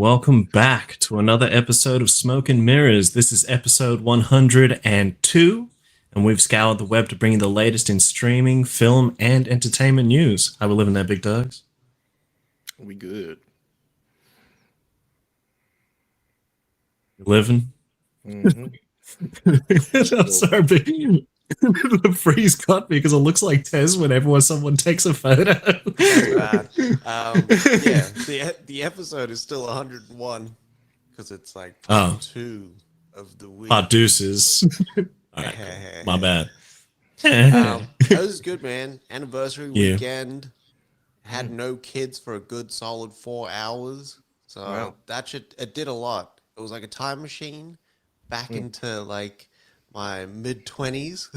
welcome back to another episode of Smoke and Mirrors. This is episode 102, and we've scoured the web to bring you the latest in streaming, film, and entertainment news. How we living there, big dogs? We good. You living? Mm-hmm. I'm sorry, but the freeze got me because it looks like Tez whenever someone takes a photo. That's bad. The episode is still 101 because it's like part two of the week. Part deuces. All right, my bad. That was good, man. Anniversary Yeah. weekend. Had no kids for a good solid 4 hours. So Wow. it did a lot. It was like a time machine back into like my mid-20s.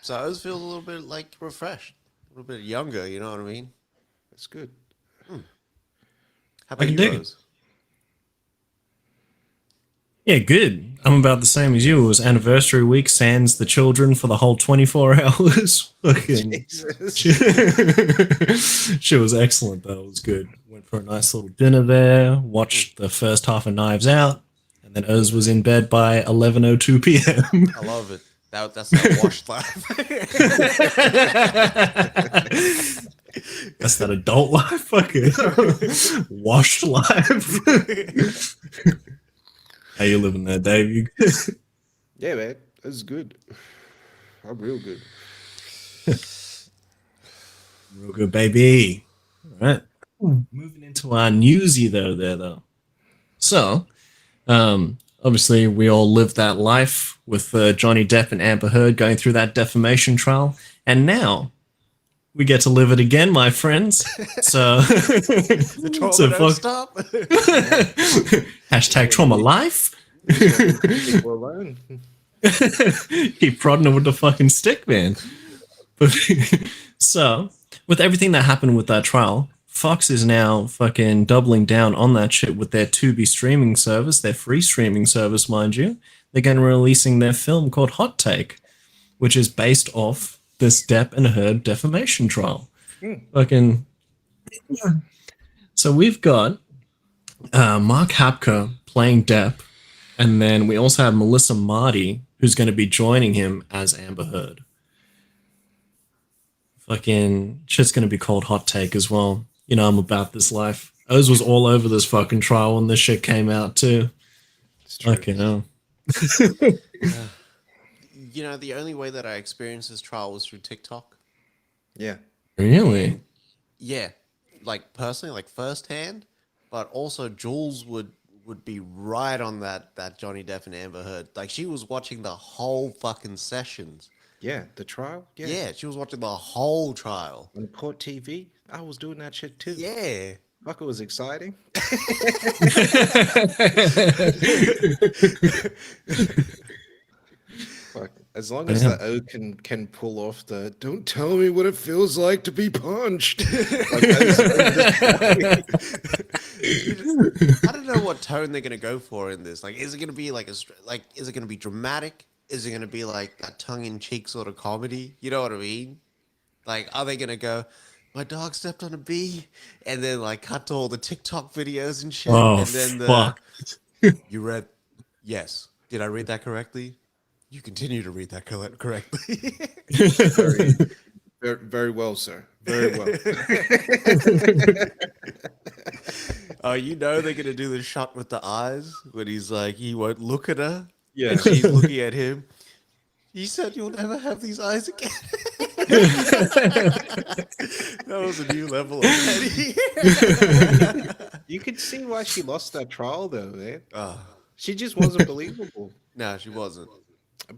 So I was feeling a little bit like refreshed, a little bit younger, you know what I mean? That's good. How I about can you, dig it. Rose? Yeah, good. I'm about the same as you. It was anniversary week, sans the children for the whole 24 hours. Fucking Jesus. she was excellent, though. It was good. Went for a nice little dinner there, watched the first half of Knives Out, and then Oz was in bed by 11:02 p.m. I love it. That's that washed life. That's that adult life. Fucking washed life. How you living there, Dave? You good? Yeah, man. That's good. I'm real good. Real good, baby. All right. Moving into our newsy though. So, obviously, we all lived that life with Johnny Depp and Amber Heard going through that defamation trial, and now we get to live it again, my friends. So, The trauma don't stop. hashtag trauma life. People alone. Keep prodding it with the fucking stick, man. But so, with everything that happened with that trial, Fox is now fucking doubling down on that shit with their Tubi streaming service, their free streaming service, mind you. They're going to be releasing their film called Hot Take, which is based off this Depp and Heard defamation trial. Fucking. So we've got Mark Hapker playing Depp, and then we also have Melissa Marty, who's going to be joining him as Amber Heard. Fucking shit's going to be called Hot Take as well. You know, I'm about this life. Oz was all over this fucking trial when this shit came out too. Fucking hell. You know, the only way that I experienced this trial was through TikTok. Yeah. Really? Yeah, like personally, like firsthand, but also Jules would be right on that Johnny Depp and Amber Heard. Like she was watching the whole fucking sessions. Yeah. The trial? Yeah, she was watching the whole trial. On court TV? I was doing that shit too. Yeah. Fuck, it was exciting. Fuck. As long as the O can pull off the "don't tell me what it feels like to be punched." Like, I don't know what tone they're gonna go for in this. Like, is it gonna be like is it gonna be dramatic? Is it gonna be like that tongue-in-cheek sort of comedy? You know what I mean? Like, are they gonna go, "My dog stepped on a bee," and then like cut to all the TikTok videos and shit, Oh, and then fuck. you read, yes, did I read that correctly? You continue to read that correctly. very, very well, sir. Very well. Oh, you know they're gonna do the shot with the eyes when he's like he won't look at her. Yeah. And she's looking at him. You said you'll never have these eyes again. That was a new level of petty. You could see why she lost that trial, though, man. Oh, She just wasn't believable. no, she wasn't.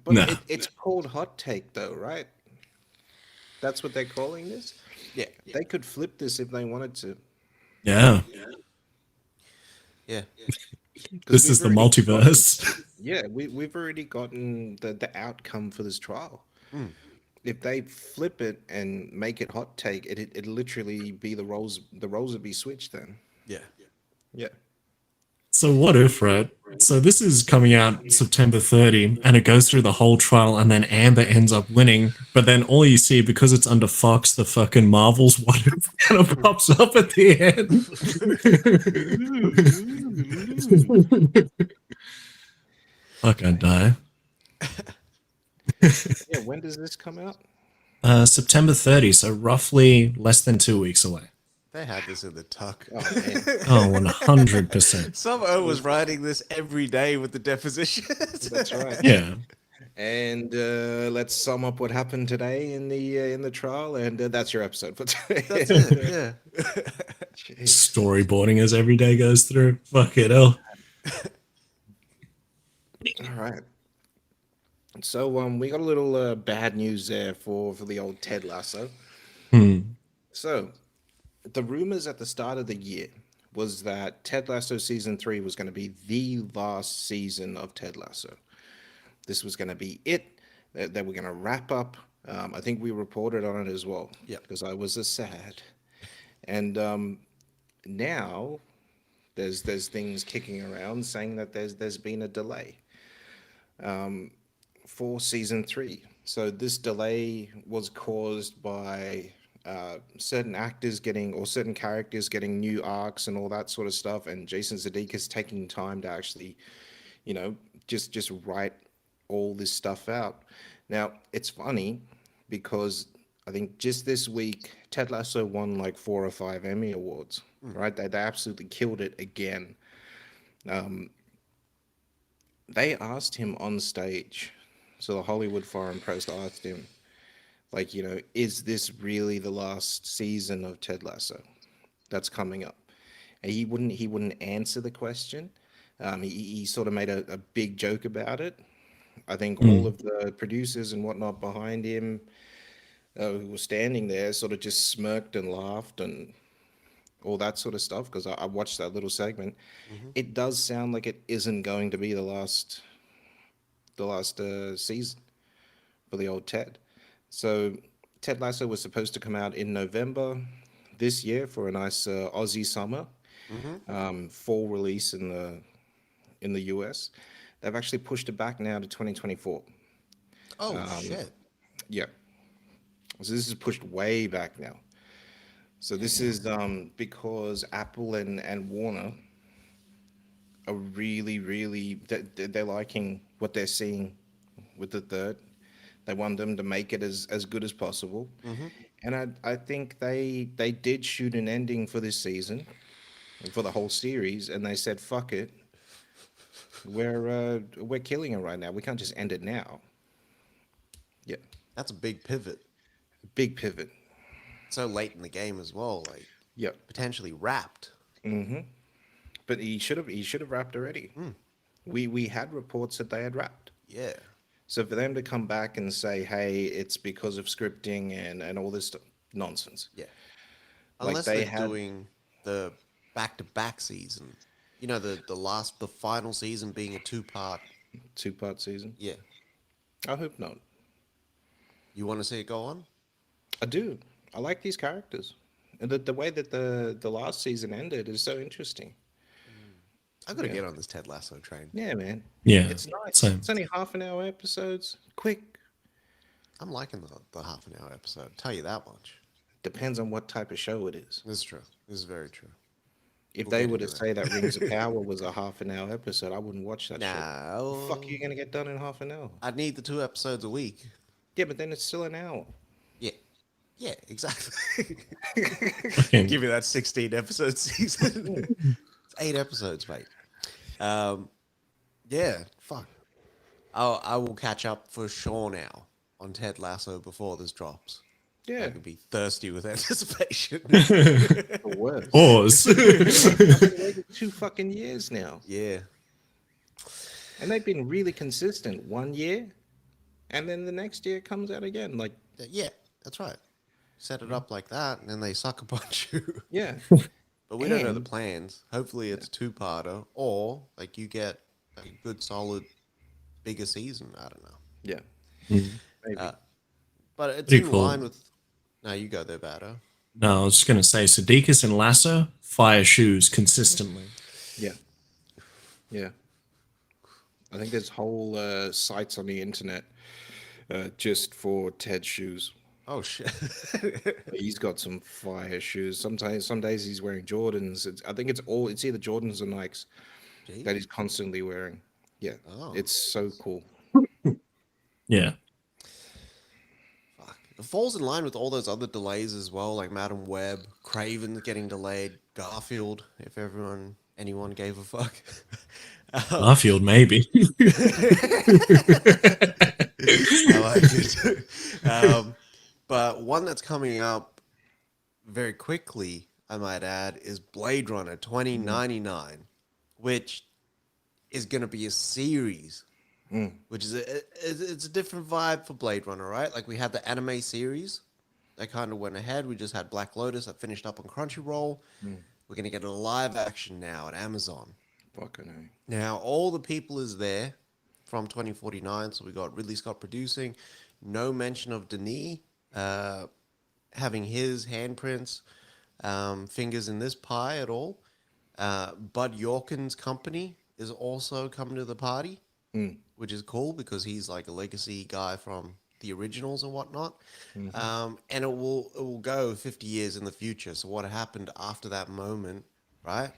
But No. it's called Hot Take, though, right? That's what they're calling this? Yeah, They could flip this if they wanted to. Yeah. yeah. 'Cause This we've is the already multiverse. Yeah, we've already gotten the outcome for this trial. If they flip it and make it Hot Take, it literally be the roles would be switched then. Yeah. Yeah. So what if, right? So this is coming out September 30, and it goes through the whole trial, and then Amber ends up winning. But then all you see, because it's under Fox, the fucking Marvel's what if kind of pops up at the end. Fuck, I'd die. Yeah, when does this come out? September 30, so roughly less than 2 weeks away. They had this in the tuck. Oh, man. Oh, 100%. Some O was writing this every day with the depositions. That's right. Yeah. And let's sum up what happened today in the trial, and that's your episode for today. That's it. Yeah. Jeez. Storyboarding as every day goes through. Fuck it, hell. All right. So we got a little bad news there for the old Ted Lasso. So the rumors at the start of the year was that Ted Lasso season 3 was going to be the last season of Ted Lasso. This was going to be it. That we're going to wrap up. I think we reported on it as well. Yeah. Because I was sad. And now there's things kicking around saying that there's been a delay for season 3. So this delay was caused by certain actors getting, or certain characters getting new arcs and all that sort of stuff, and Jason Sudeikis taking time to actually, just write all this stuff out. Now it's funny because I think just this week Ted Lasso won like 4 or 5 Emmy awards. Right? They absolutely killed it again. They asked him on stage. So the Hollywood Foreign Press asked him, like, is this really the last season of Ted Lasso that's coming up? And he wouldn't answer the question. He sort of made a big joke about it. I think all of the producers and whatnot behind him who were standing there sort of just smirked and laughed and all that sort of stuff, because I watched that little segment. It does sound like it isn't going to be the last season for the old Ted. So Ted Lasso was supposed to come out in November this year for a nice Aussie summer, fall release in the US. They've actually pushed it back now to 2024. Oh shit. Yeah. So this is pushed way back now. So this is because Apple and Warner are really they're liking what they're seeing with the third. They want them to make it as good as possible. And I think they did shoot an ending for this season, for the whole series, and they said, fuck it. We're killing it right now. We can't just end it now. Yeah. That's a big pivot. Big pivot. So late in the game as well, like Yeah. potentially wrapped. But he should have wrapped already. We had reports that they had wrapped. Yeah. So for them to come back and say, hey, it's because of scripting and all this nonsense. Yeah. Like Unless they they're had- doing the back-to-back season. The final season being a 2-part. 2-part season. Yeah. I hope not. You want to see it go on? I do. I like these characters. And the way that the last season ended is so interesting. I've got to get on this Ted Lasso train. Yeah, man. Yeah. It's nice. Same. It's only half-an-hour episodes. Quick. I'm liking the half-an-hour episode. I'll tell you that much. Depends on what type of show it is. This is true. This is very true. If We'll they get were to into say that Rings of Power was a half-an-hour episode, I wouldn't watch that shit. No. The fuck are you going to get done in half an hour? I'd need the 2 episodes a week. Yeah, but then it's still an hour. Yeah. Yeah, exactly. Fucking- Give me that 16 episode season. It's 8 episodes, mate. Yeah, fuck. I will catch up for sure now on Ted Lasso before this drops. Yeah, I could be thirsty with anticipation. the worst. Pause. I've been waiting 2 fucking years now. Yeah. And they've been really consistent. 1 year, and then the next year it comes out again. Like, Yeah, that's right. Set it up like that, and then they suck a punch you. yeah. But we don't know the And- plans. Hopefully it's a 2-parter, or like you get a good solid bigger season. I don't know. Yeah. Maybe. But it's Pretty in cool. line with. No, you go there, Bado. No, I was just going to say, Sudeikis and Lasso fire shoes consistently. yeah. Yeah. I think there's whole sites on the internet just for Ted shoes. Oh shit. He's got some fire shoes. Sometimes, some days he's wearing Jordans. I think it's either Jordans or Nikes that he's Jeez. constantly wearing. Yeah, Oh, it's so cool. Yeah. fuck. It falls in line with all those other delays as well, like Madam Web, Craven's getting delayed, Garfield, if anyone gave a fuck. Um, Garfield, maybe. I like it. But one that's coming up very quickly, I might add, is Blade Runner 2099, which is going to be a series, which is it's a different vibe for Blade Runner, right? Like we had the anime series that kind of went ahead. We just had Black Lotus that finished up on Crunchyroll. We're going to get a live action now at Amazon. Fucking A. Now, all the people is there from 2049. So we got Ridley Scott producing. No mention of Denis having his handprints, fingers in this pie at all. Bud Yorkin's company is also coming to the party, which is cool because he's like a legacy guy from the originals and whatnot. And it will go 50 years in the future. So what happened after that moment, right?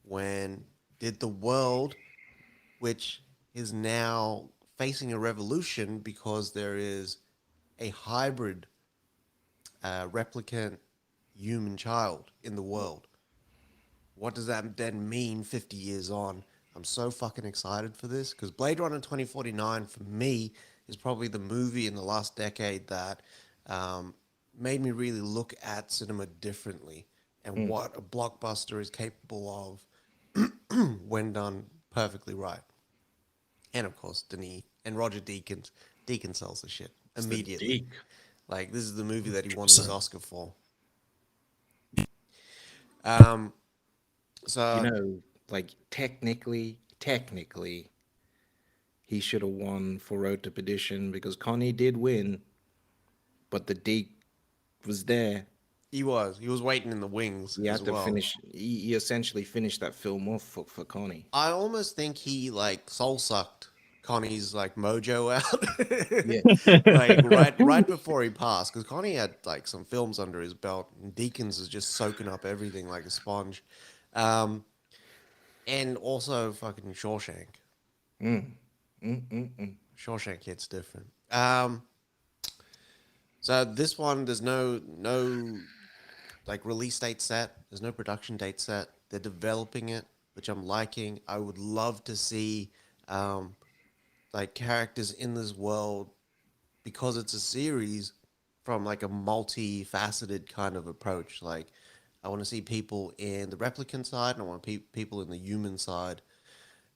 When did the world, which is now facing a revolution because there is a hybrid replicant human child in the world. What does that then mean 50 years on? I'm so fucking excited for this because Blade Runner 2049 for me is probably the movie in the last decade that made me really look at cinema differently and what a blockbuster is capable of when done perfectly right. And of course, Denis and Roger Deakins. Deakins sells the shit immediately. Deke. Like this is the movie that he won 100%. his Oscar for. So You know, like technically, he should have won for Road to Perdition because Connie did win, but the Deke was there. he was waiting in the wings He as had to well. finish. He essentially finished that film off for Connie. I almost think he like soul sucked Connie's like mojo out. Yeah. like right before he passed, because Connie had like some films under his belt, and Deakins is just soaking up everything like a sponge. And also fucking Shawshank. Shawshank hits different. So this one, there's no like release date set. There's no production date set. They're developing it, which I'm liking. I would love to see like characters in this world because it's a series from like a multifaceted kind of approach. Like I want to see people in the replicant side, and I want people in the human side.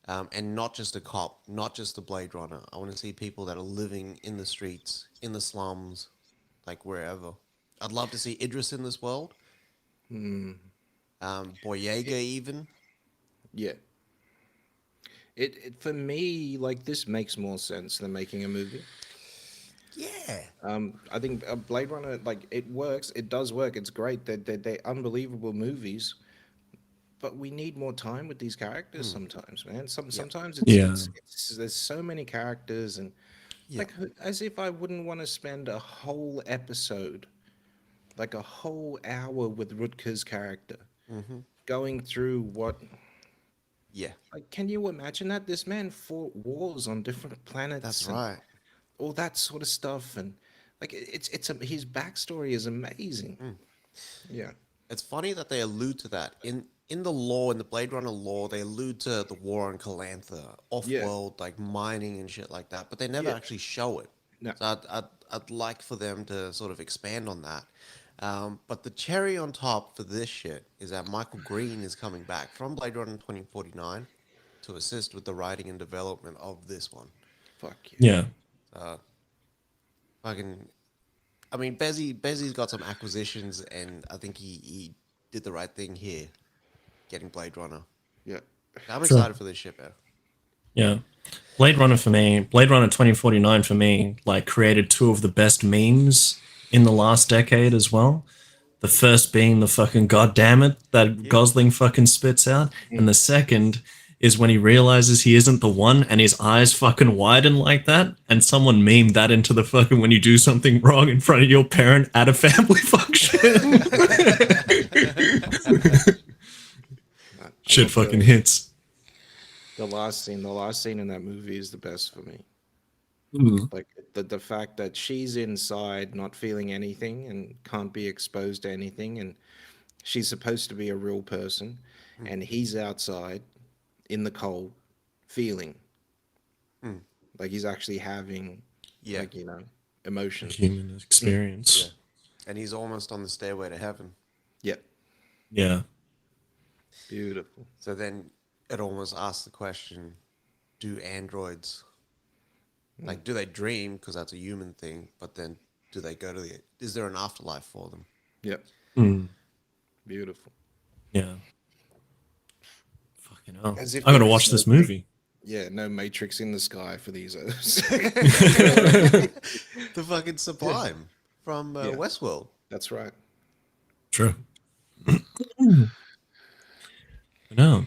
And not just a cop, not just a Blade Runner. I want to see people that are living in the streets, in the slums, like wherever. I'd love to see Idris in this world. Boyega even. Yeah. It for me, like this makes more sense than making a movie. Yeah. I think Blade Runner, like it works. It does work. It's great. They're unbelievable movies, but we need more time with these characters sometimes, man. Sometimes there's so many characters and like as if I wouldn't want to spend a whole episode, like a whole hour with Rutger's character, going through what. Yeah. Like, can you imagine that this man fought wars on different planets? That's and right. all that sort of stuff, and like his backstory is amazing. Yeah. It's funny that they allude to that in the lore, in the Blade Runner lore. They allude to the war on Calantha, off-world like mining and shit like that, but they never actually show it. No. So I'd like for them to sort of expand on that. But the cherry on top for this shit is that Michael Green is coming back from Blade Runner 2049 to assist with the writing and development of this one. Fuck yeah. Yeah. Fucking, I mean, Bezzy's got some acquisitions, and I think he did the right thing here, getting Blade Runner. Yeah. I'm excited for this shit, man. Yeah. Blade Runner for me, Blade Runner 2049 for me, like created two of the best memes in the last decade as well. The first being the fucking goddamn it that Gosling fucking spits out, and the second is when he realizes he isn't the one and his eyes fucking widen like that, and someone memed that into the fucking when you do something wrong in front of your parent at a family function. I Shit love fucking hits. the last scene in that movie is the best for me. Like the fact that she's inside not feeling anything and can't be exposed to anything, and she's supposed to be a real person, and he's outside in the cold feeling like he's actually having Yeah. like emotions. Human experience. Yeah. And he's almost on the stairway to heaven. Yeah, Yeah. beautiful. So then it almost asks the question, do androids, like, do they dream? Because that's a human thing. But then do they go to is there an afterlife for them? Yep, Mm. beautiful. Yeah. Fucking hell. As if I gotta there is watch no this movie. Yeah, no Matrix in the sky for these others. The fucking Sublime from Yeah. Westworld. That's right. True. No.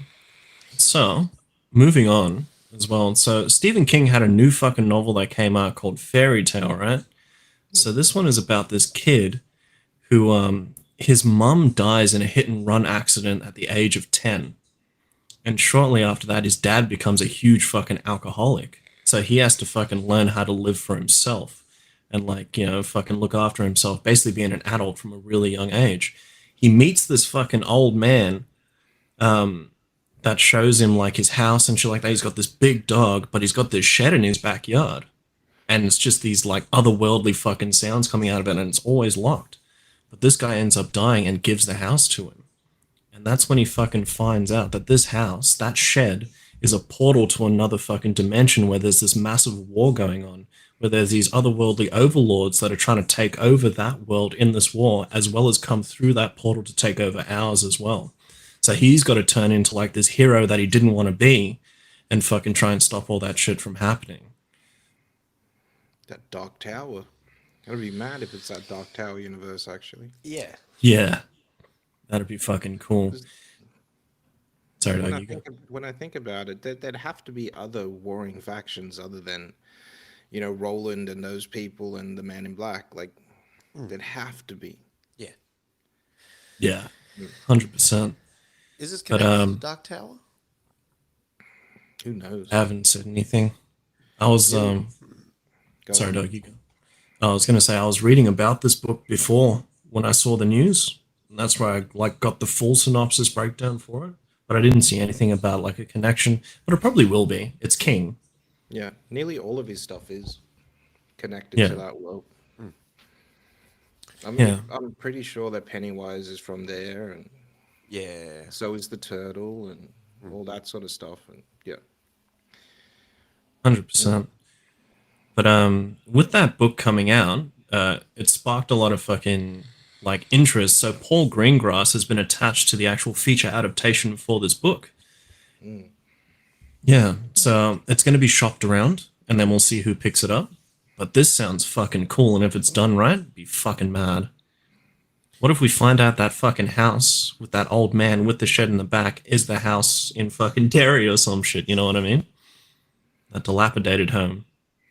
So, moving on as well. So, Stephen King had a new fucking novel that came out called Fairy Tale, right? So, this one is about this kid who, his mum dies in a hit and run accident at the age of 10. And shortly after that, his dad becomes a huge fucking alcoholic. So, he has to fucking learn how to live for himself and, like, fucking look after himself, basically being an adult from a really young age. He meets this fucking old man that shows him like his house and shit like that. He's got this big dog, but he's got this shed in his backyard. And it's just these like otherworldly fucking sounds coming out of it, and it's always locked. But this guy ends up dying and gives the house to him. And that's when he fucking finds out that this house, that shed, is a portal to another fucking dimension where there's this massive war going on, where there's these otherworldly overlords that are trying to take over that world in this war, as well as come through that portal to take over ours as well. So he's got to turn into like this hero that he didn't want to be and fucking try and stop all that shit from happening. That Dark Tower. I'd be mad if it's that Dark Tower universe, actually. Yeah. Yeah. That'd be fucking cool. Sorry, When dog, I, you go. when I think about it, there'd have to be other warring factions other than, Roland and those people and the Man in Black. Like, there'd have to be. Yeah. Yeah. 100%. Is this But, connected to the Dark Tower? Who knows? I haven't said anything. I was, Go sorry, on. dog, you go. I was going to say, I was reading about this book before when I saw the news. And that's where I like got the full synopsis breakdown for it. But I didn't see anything about like a connection. But it probably will be. It's King. Yeah, nearly all of his stuff is connected Yeah. to that world. Yeah. I'm pretty sure that Pennywise is from there, and Yeah. so is the turtle, and all that sort of stuff. And yeah, 100%. But with that book coming out, it sparked a lot of fucking like interest. So Paul Greengrass has been attached to the actual feature adaptation for this book. Yeah, so it's going to be shopped around, and then we'll see who picks it up. But this sounds fucking cool, and if it's done right, it'd be fucking mad. What if we find out that fucking house with that old man with the shed in the back is the house in fucking Derry or some shit, you know what I mean? That dilapidated home.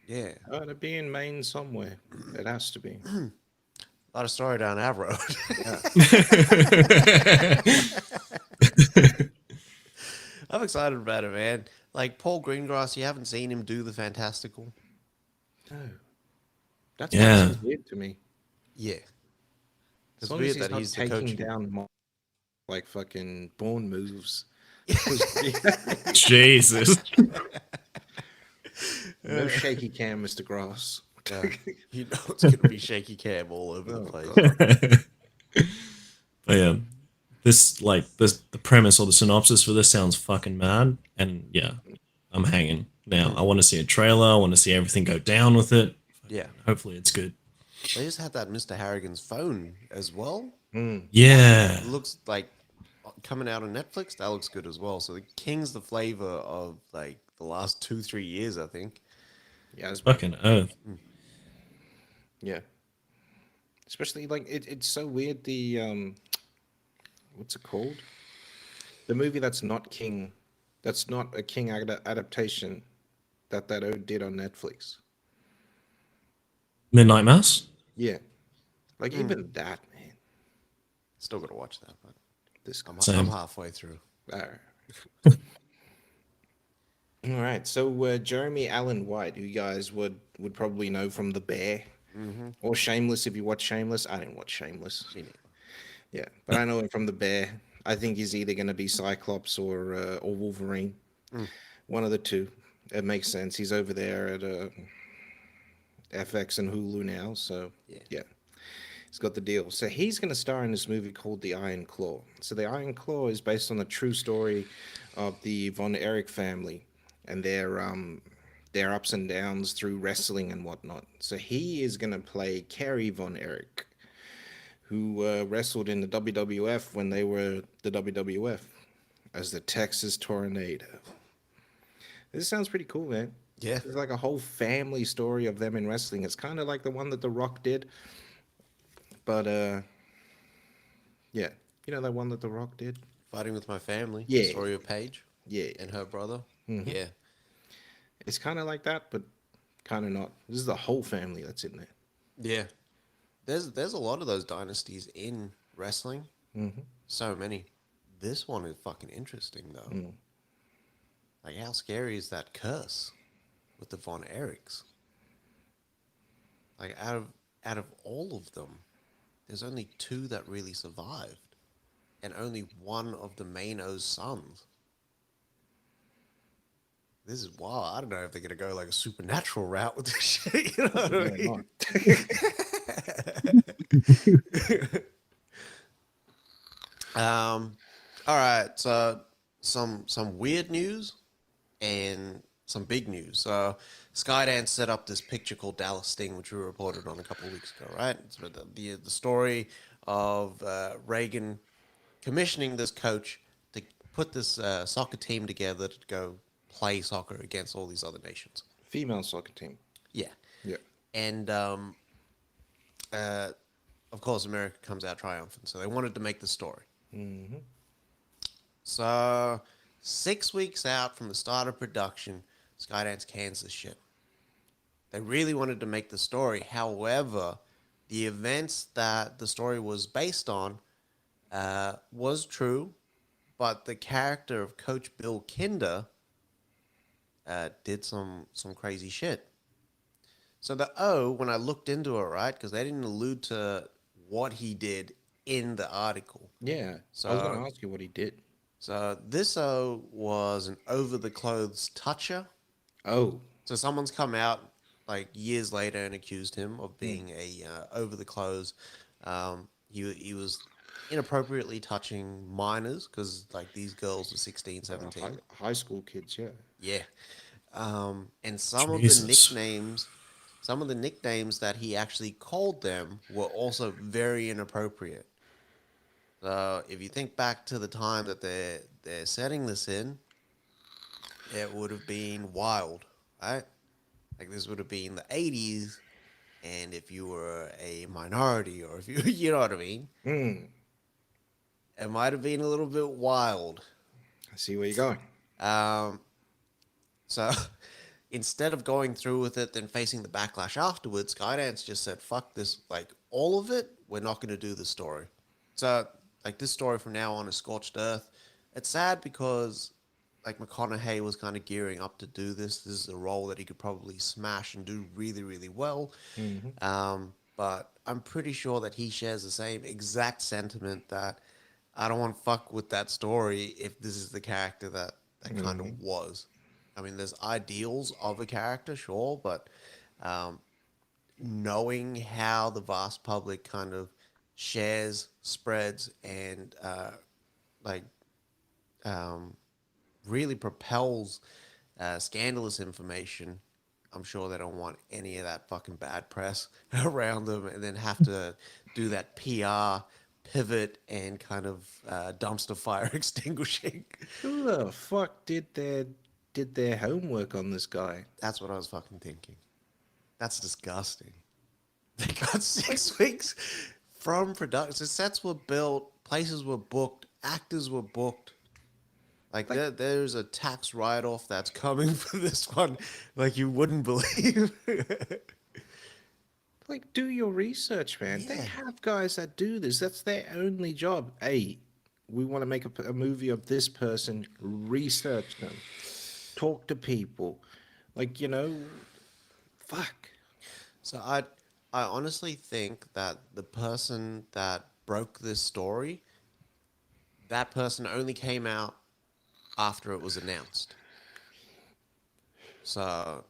Yeah. it'd be in Maine somewhere. It has to be. A lot of story down that road. I'm excited about it, man. Like Paul Greengrass, you haven't seen him do the fantastical. No, that's Yeah. seems weird to me. Yeah. As It's long weird as he's that not he's the taking coach. down like fucking Bourne moves. Jesus. No shaky cam, Mr. Grass. You know it's gonna be shaky cam all over the place. But yeah, the premise or the synopsis for this sounds fucking mad, and yeah, I'm hanging now. I want to see a trailer. I want to see everything go down with it. Yeah. Hopefully, it's good. They just had that Mr. Harrigan's phone as well. Yeah, It looks like coming out on Netflix. That looks good as well. So the King's the flavor of like the last 2-3 years, I think. Yeah, it's fucking earth. Yeah. Especially like it's so weird the what's it called? The movie that's not King That's not a King adaptation that did on Netflix. Midnight Mass. Yeah, like even that, man. Still gotta watch that, but This guy. I'm Same. halfway through. All right. All right. So Jeremy Allen White, who you guys would probably know from The Bear or Shameless if you watch Shameless. I didn't watch Shameless. Me neither. Yeah, but I know him from The Bear. I think he's either going to be Cyclops or Wolverine. One of the two. It makes sense. He's over there at FX and Hulu now, so yeah. He's got the deal. So he's going to star in this movie called The Iron Claw. So The Iron Claw is based on the true story of the Von Erich family and their ups and downs through wrestling and whatnot. So he is going to play Kerry Von Erich, who wrestled in the WWF when they were the WWF as the Texas Tornado. This sounds pretty cool, man. Yeah. It's like a whole family story of them in wrestling. It's kind of like the one that The Rock did. But, yeah. You know that one that The Rock did? Fighting with My Family. Yeah. The story of Paige. Yeah. And her brother. Yeah. It's kind of like that, but kind of not. This is the whole family that's in there. Yeah. There's a lot of those dynasties in wrestling. So many. This one is fucking interesting though. Like how scary is that curse with the Von Erichs? Like out of all of them, there's only 2 that really survived, and only one of the Mano's sons. This is wild. I don't know if they're gonna go like a supernatural route with this shit. You know what I mean? All right. So some weird news and some big news. So Skydance set up this picture called Dallas Sting, which we reported on a couple of weeks ago, right? It's the story of Reagan commissioning this coach to put this soccer team together to go play soccer against all these other nations. Female soccer team. Yeah. Yeah. And of course, America comes out triumphant. So they wanted to make the story. So 6 weeks out from the start of production, Skydance cans this shit. They really wanted to make the story. However, the events that the story was based on was true, but the character of Coach Bill Kinder did some crazy shit. So the O, when I looked into it, right, because they didn't allude to what he did in the article. Yeah. I was going to ask you what he did. So this O was an over-the-clothes toucher. Oh. So someone's come out like years later and accused him of being a over-the-clothes. He was inappropriately touching minors because like these girls were 16, 17. High school kids, yeah. Yeah. And Jesus. some of the nicknames that he actually called them were also very inappropriate. So if you think back to the time that they're setting this in, it would have been wild, right? Like this would have been the 80s, and if you were a minority or if you know what I mean, it might have been a little bit wild. I see where you're going. So instead of going through with it, then facing the backlash afterwards, Skydance just said, fuck this, like all of it, we're not going to do the story. So like this story from now on is scorched earth. It's sad because like McConaughey was kind of gearing up to do this. This is a role that he could probably smash and do really, really well. But I'm pretty sure that he shares the same exact sentiment that I don't want to fuck with that story if this is the character that kind of was. I mean, there's ideals of a character, sure, but knowing how the vast public kind of shares, spreads, and really propels scandalous information, I'm sure they don't want any of that fucking bad press around them and then have to do that PR pivot and kind of dumpster fire extinguishing. Who the fuck did their homework on this guy? That's what I was fucking thinking. That's disgusting. They got 6 weeks from production. Sets were built, places were booked, actors were booked. Like there's a tax write-off that's coming for this one, like you wouldn't believe. Like, do your research, man. They Yeah. have guys that do this. That's their only job. Hey, we want to make a movie of this person. Research them. Talk to people. Like, fuck. So I honestly think that the person that broke this story, that person only came out after it was announced. So,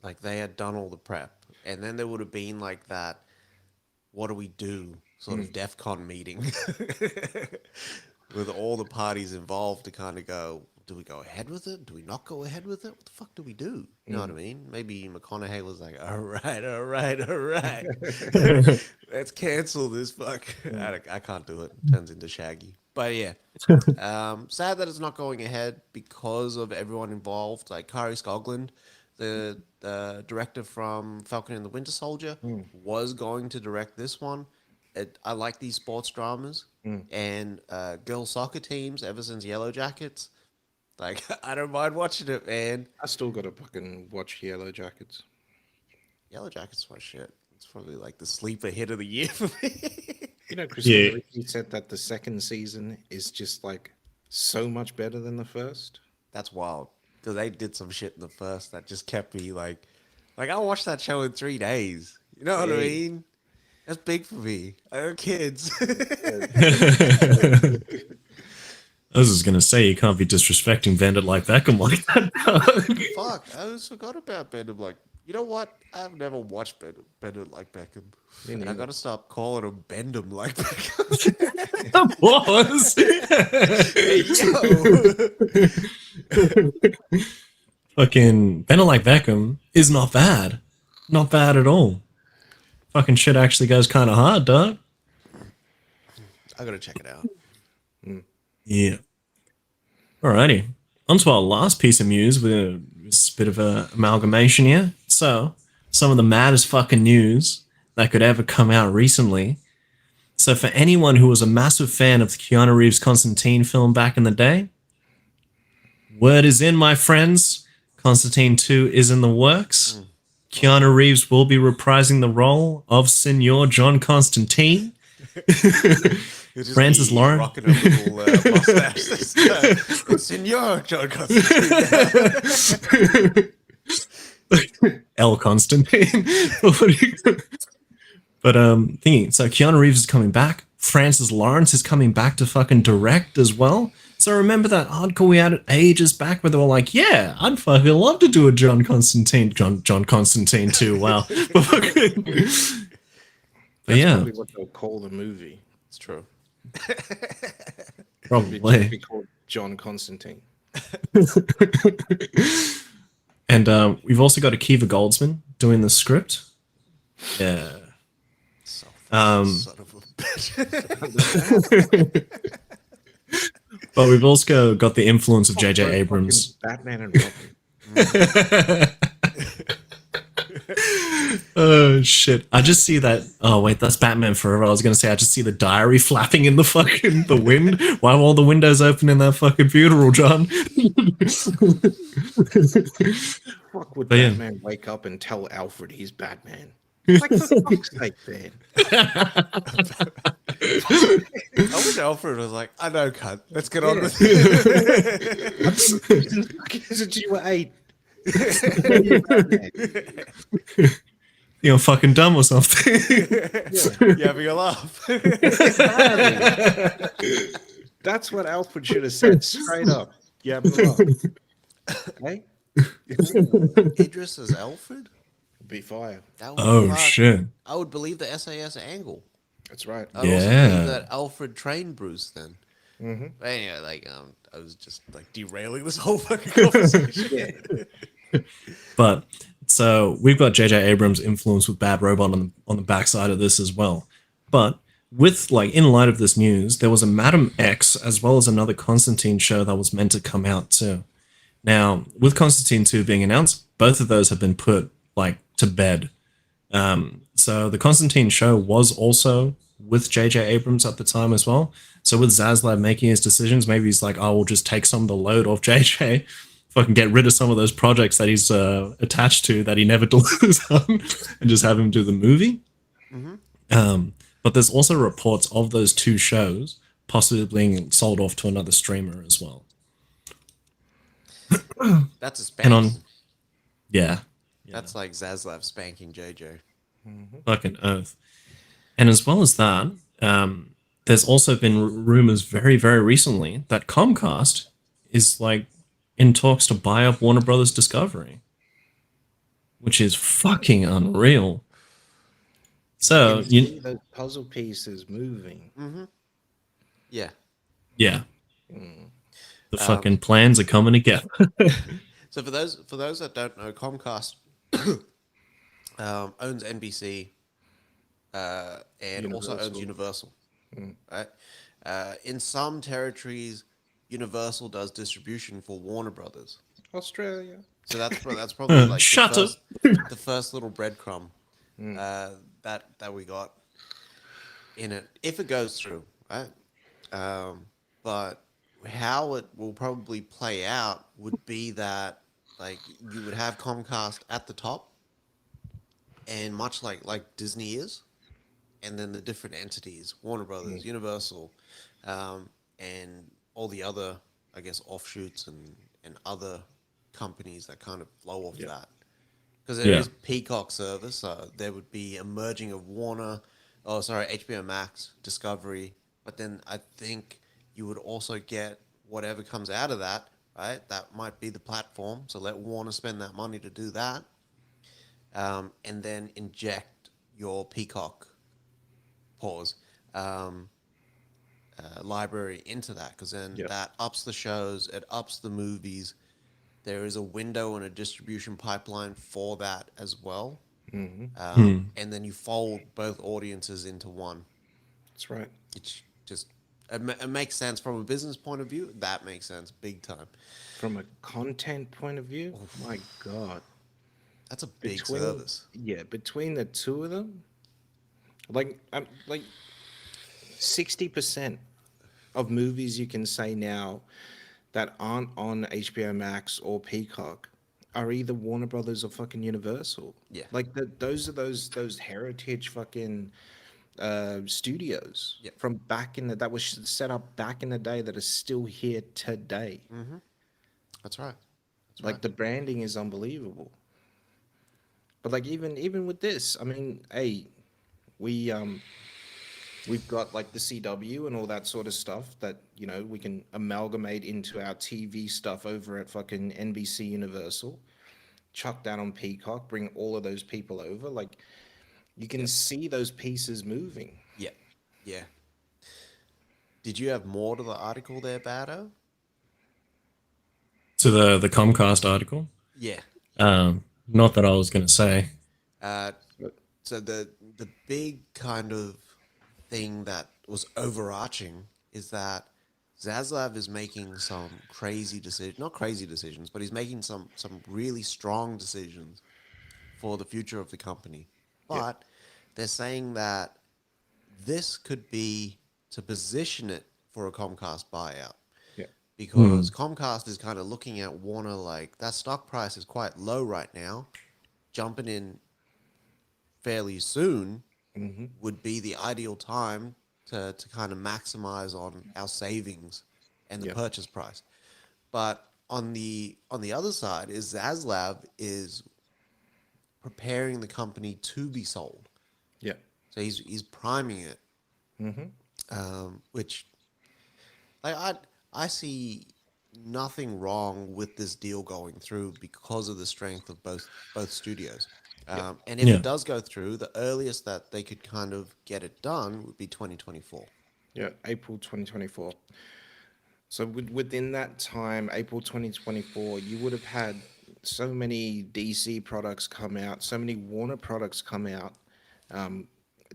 like, they had done all the prep, and then there would have been like that, what do we do sort of DEF CON meeting with all the parties involved to kind of go, do we go ahead with it? Do we not go ahead with it? What the fuck do we do? You know what I mean? Maybe McConaughey was like, all right. Let's cancel this fuck. I can't do it. Turns into Shaggy. But yeah, sad that it's not going ahead because of everyone involved. Like Kari Skoglund, the director from Falcon and the Winter Soldier, was going to direct this one. I like these sports dramas and girls soccer teams ever since Yellow Jackets. Like, I don't mind watching it, man. I still got to fucking watch Yellow Jackets. Yellow Jackets my shit. It's probably like the sleeper hit of the year for me. Christina Ricci said that the second season is just like so much better than the first. That's wild. Because they did some shit in the first that just kept me like I'll watch that show in 3 days. You know what I mean? That's big for me. I have kids. I was just gonna say you can't be disrespecting Bandit like Beckham like that. Fuck, I just forgot about Bandit. Like, you know what? I've never watched Bandit like Beckham. And I gotta stop calling him Bendham like Beckham. Was. Fucking Bandit like Beckham is not bad. Not bad at all. Fucking shit actually goes kind of hard, dog. I gotta check it out. Yeah. Alrighty. On to our last piece of news with a bit of a amalgamation here. So, some of the maddest fucking news that could ever come out recently. So, for anyone who was a massive fan of the Keanu Reeves Constantine film back in the day, word is in, my friends. Constantine 2 is in the works. Keanu Reeves will be reprising the role of Senor John Constantine. Francis Lauren. Rocking a little mustache. Senor John Constantine. L. Constantine. But thinking, so Keanu Reeves is coming back. Francis Lawrence is coming back to fucking direct as well. So remember that article we had ages back where they were like, yeah, I'd fucking love to do a John Constantine 2. Wow. But yeah. Probably what they'll call the movie. It's true. Probably. Be called John Constantine. And we've also got Akiva Goldsman doing the script. Yeah. Son of a bitch. But we've also got the influence of J.J. Abrams. Batman and Robin. Oh shit! I just see that. Oh wait, that's Batman Forever. I was gonna say I just see the diary flapping in the wind while all the windows open in that fucking funeral, John. Fuck would Batman wake up and tell Alfred he's Batman? Like, for fuck's sake, man. I wish Alfred was like, I know, cunt. Let's get on with it. Since you were 8. You're fucking dumb or something. You having a laugh? That's what Alfred should have said straight up. You having a laugh? Hey? Idris as Alfred? Be fire. Oh shit! I would believe the SAS angle. That's right. I would also believe that Alfred trained Bruce then. But anyway, I was just like derailing this whole fucking conversation. But so we've got J.J. Abrams' influence with Bad Robot on the backside of this as well. But with in light of this news, there was a Madam X as well as another Constantine show that was meant to come out too. Now, with Constantine 2 being announced, both of those have been put to bed. So the Constantine show was also with J.J. Abrams at the time as well. So with Zaslav making his decisions, maybe he's like, "I will just take some of the load off J.J. Fucking get rid of some of those projects that he's attached to that he never delivers on, and just have him do the movie." Mm-hmm. But there's also reports of those two shows possibly being sold off to another streamer as well. That's a And on, spanking. yeah, That's like Zaslav spanking JJ. fucking oath. And as well as that, there's also been rumors very, very recently that Comcast is like in talks to buy up Warner Brothers Discovery, which is fucking unreal. So You can see those puzzle pieces moving. Mm-hmm. Yeah. yeah, Mm. the fucking plans are coming together. So for those that don't know, Comcast owns NBC and also owns Universal. Universal. Right? In some territories, Universal does distribution for Warner Brothers. Australia. So that's probably like Shut up. the first little breadcrumb that we got in it, if it goes through, right? But how it will probably play out would be that like you would have Comcast at the top, and much like Disney is, and then the different entities, Warner Brothers, Universal, and all the other, I guess, offshoots and other companies that kind of flow off that. Because there is Peacock service, there would be a merging of HBO Max, Discovery, but then I think you would also get whatever comes out of that, right? That might be the platform, so let Warner spend that money to do that, and then inject your Peacock library into that, because then that ups the shows, it ups the movies. There is a window and a distribution pipeline for that as well. And then you fold both audiences into one. That's right. It's just, it makes sense from a business point of view. That makes sense big time. From a content point of view, my God. That's a big service. Yeah, between the two of them, like 60% of movies you can say now that aren't on HBO Max or Peacock are either Warner Brothers or fucking Universal. Yeah. Like those are those heritage fucking studios from back in that was set up back in the day that are still here today. That's right. Like the branding is unbelievable. But like even with this, I mean, hey, we've got like the CW and all that sort of stuff that, you know, we can amalgamate into our TV stuff over at fucking NBC Universal, chuck that on Peacock, bring all of those people over. Like you can see those pieces moving. Yeah. Yeah. Did you have more to the article there, Bado? To the Comcast article. Yeah. Not that I was going to say. So the big kind of thing that was overarching is that Zaslav is making some crazy decisions, not crazy decisions, but he's making some really strong decisions for the future of the company. But they're saying that this could be to position it for a Comcast buyout. Yeah. Because Comcast is kind of looking at Warner like that stock price is quite low right now. Jumping in fairly soon would be the ideal time to kind of maximize on our savings and the purchase price. But on the other side is Zaslav is preparing the company to be sold. Yeah. So he's priming it, which I see nothing wrong with this deal going through because of the strength of both studios. And if it does go through, the earliest that they could kind of get it done would be 2024. Yeah, April 2024. So within that time, April 2024, you would have had so many DC products come out, so many Warner products come out,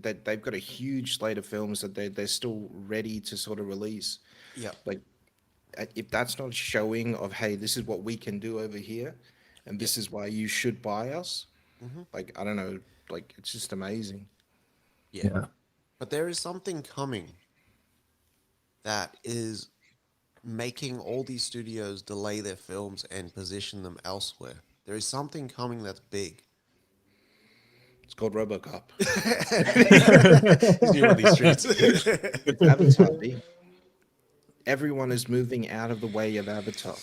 that they've got a huge slate of films that they're still ready to sort of release. Yeah. Like, if that's not showing of, hey, this is what we can do over here, and this is why you should buy us. Like, I don't know, like it's just amazing. Yeah. But there is something coming that is making all these studios delay their films and position them elsewhere. There is something coming that's big. It's called RoboCop. He's new on these streets. It's Avatar, B. Everyone is moving out of the way of Avatar.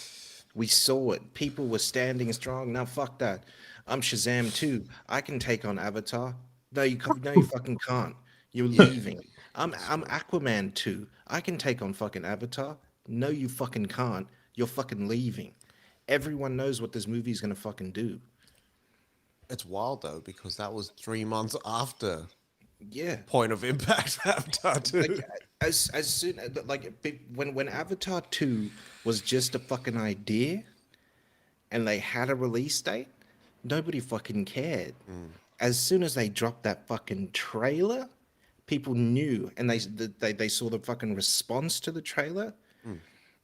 We saw it. People were standing strong. Now fuck that. I'm Shazam too. I can take on Avatar. No, you can't. No, you fucking can't. You're leaving. I'm Aquaman too. I can take on fucking Avatar. No, you fucking can't. You're fucking leaving. Everyone knows what this movie is gonna fucking do. It's wild though, because that was 3 months after Yeah. Point of Impact Avatar 2. Like as soon when Avatar 2 was just a fucking idea and they had a release date, nobody fucking cared. As soon as they dropped that fucking trailer, people knew, and they saw the fucking response to the trailer.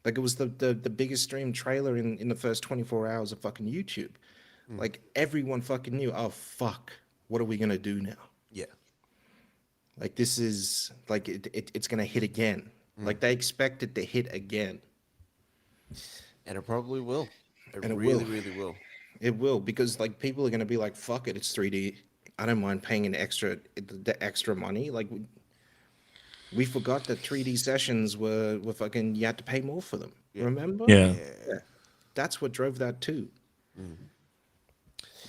Like it was the biggest streamed trailer in the first 24 hours of fucking YouTube. Like everyone fucking knew, oh fuck, what are we gonna do now? Yeah. Like this is like it's gonna hit again. Like they expect it to hit again. And it probably will. It And it really, will. really will. It will, because like people are gonna be like, fuck it, it's 3D. I don't mind paying the extra money. Like we forgot that 3D sessions were fucking, you had to pay more for them. Remember? Yeah. Yeah. That's what drove that too.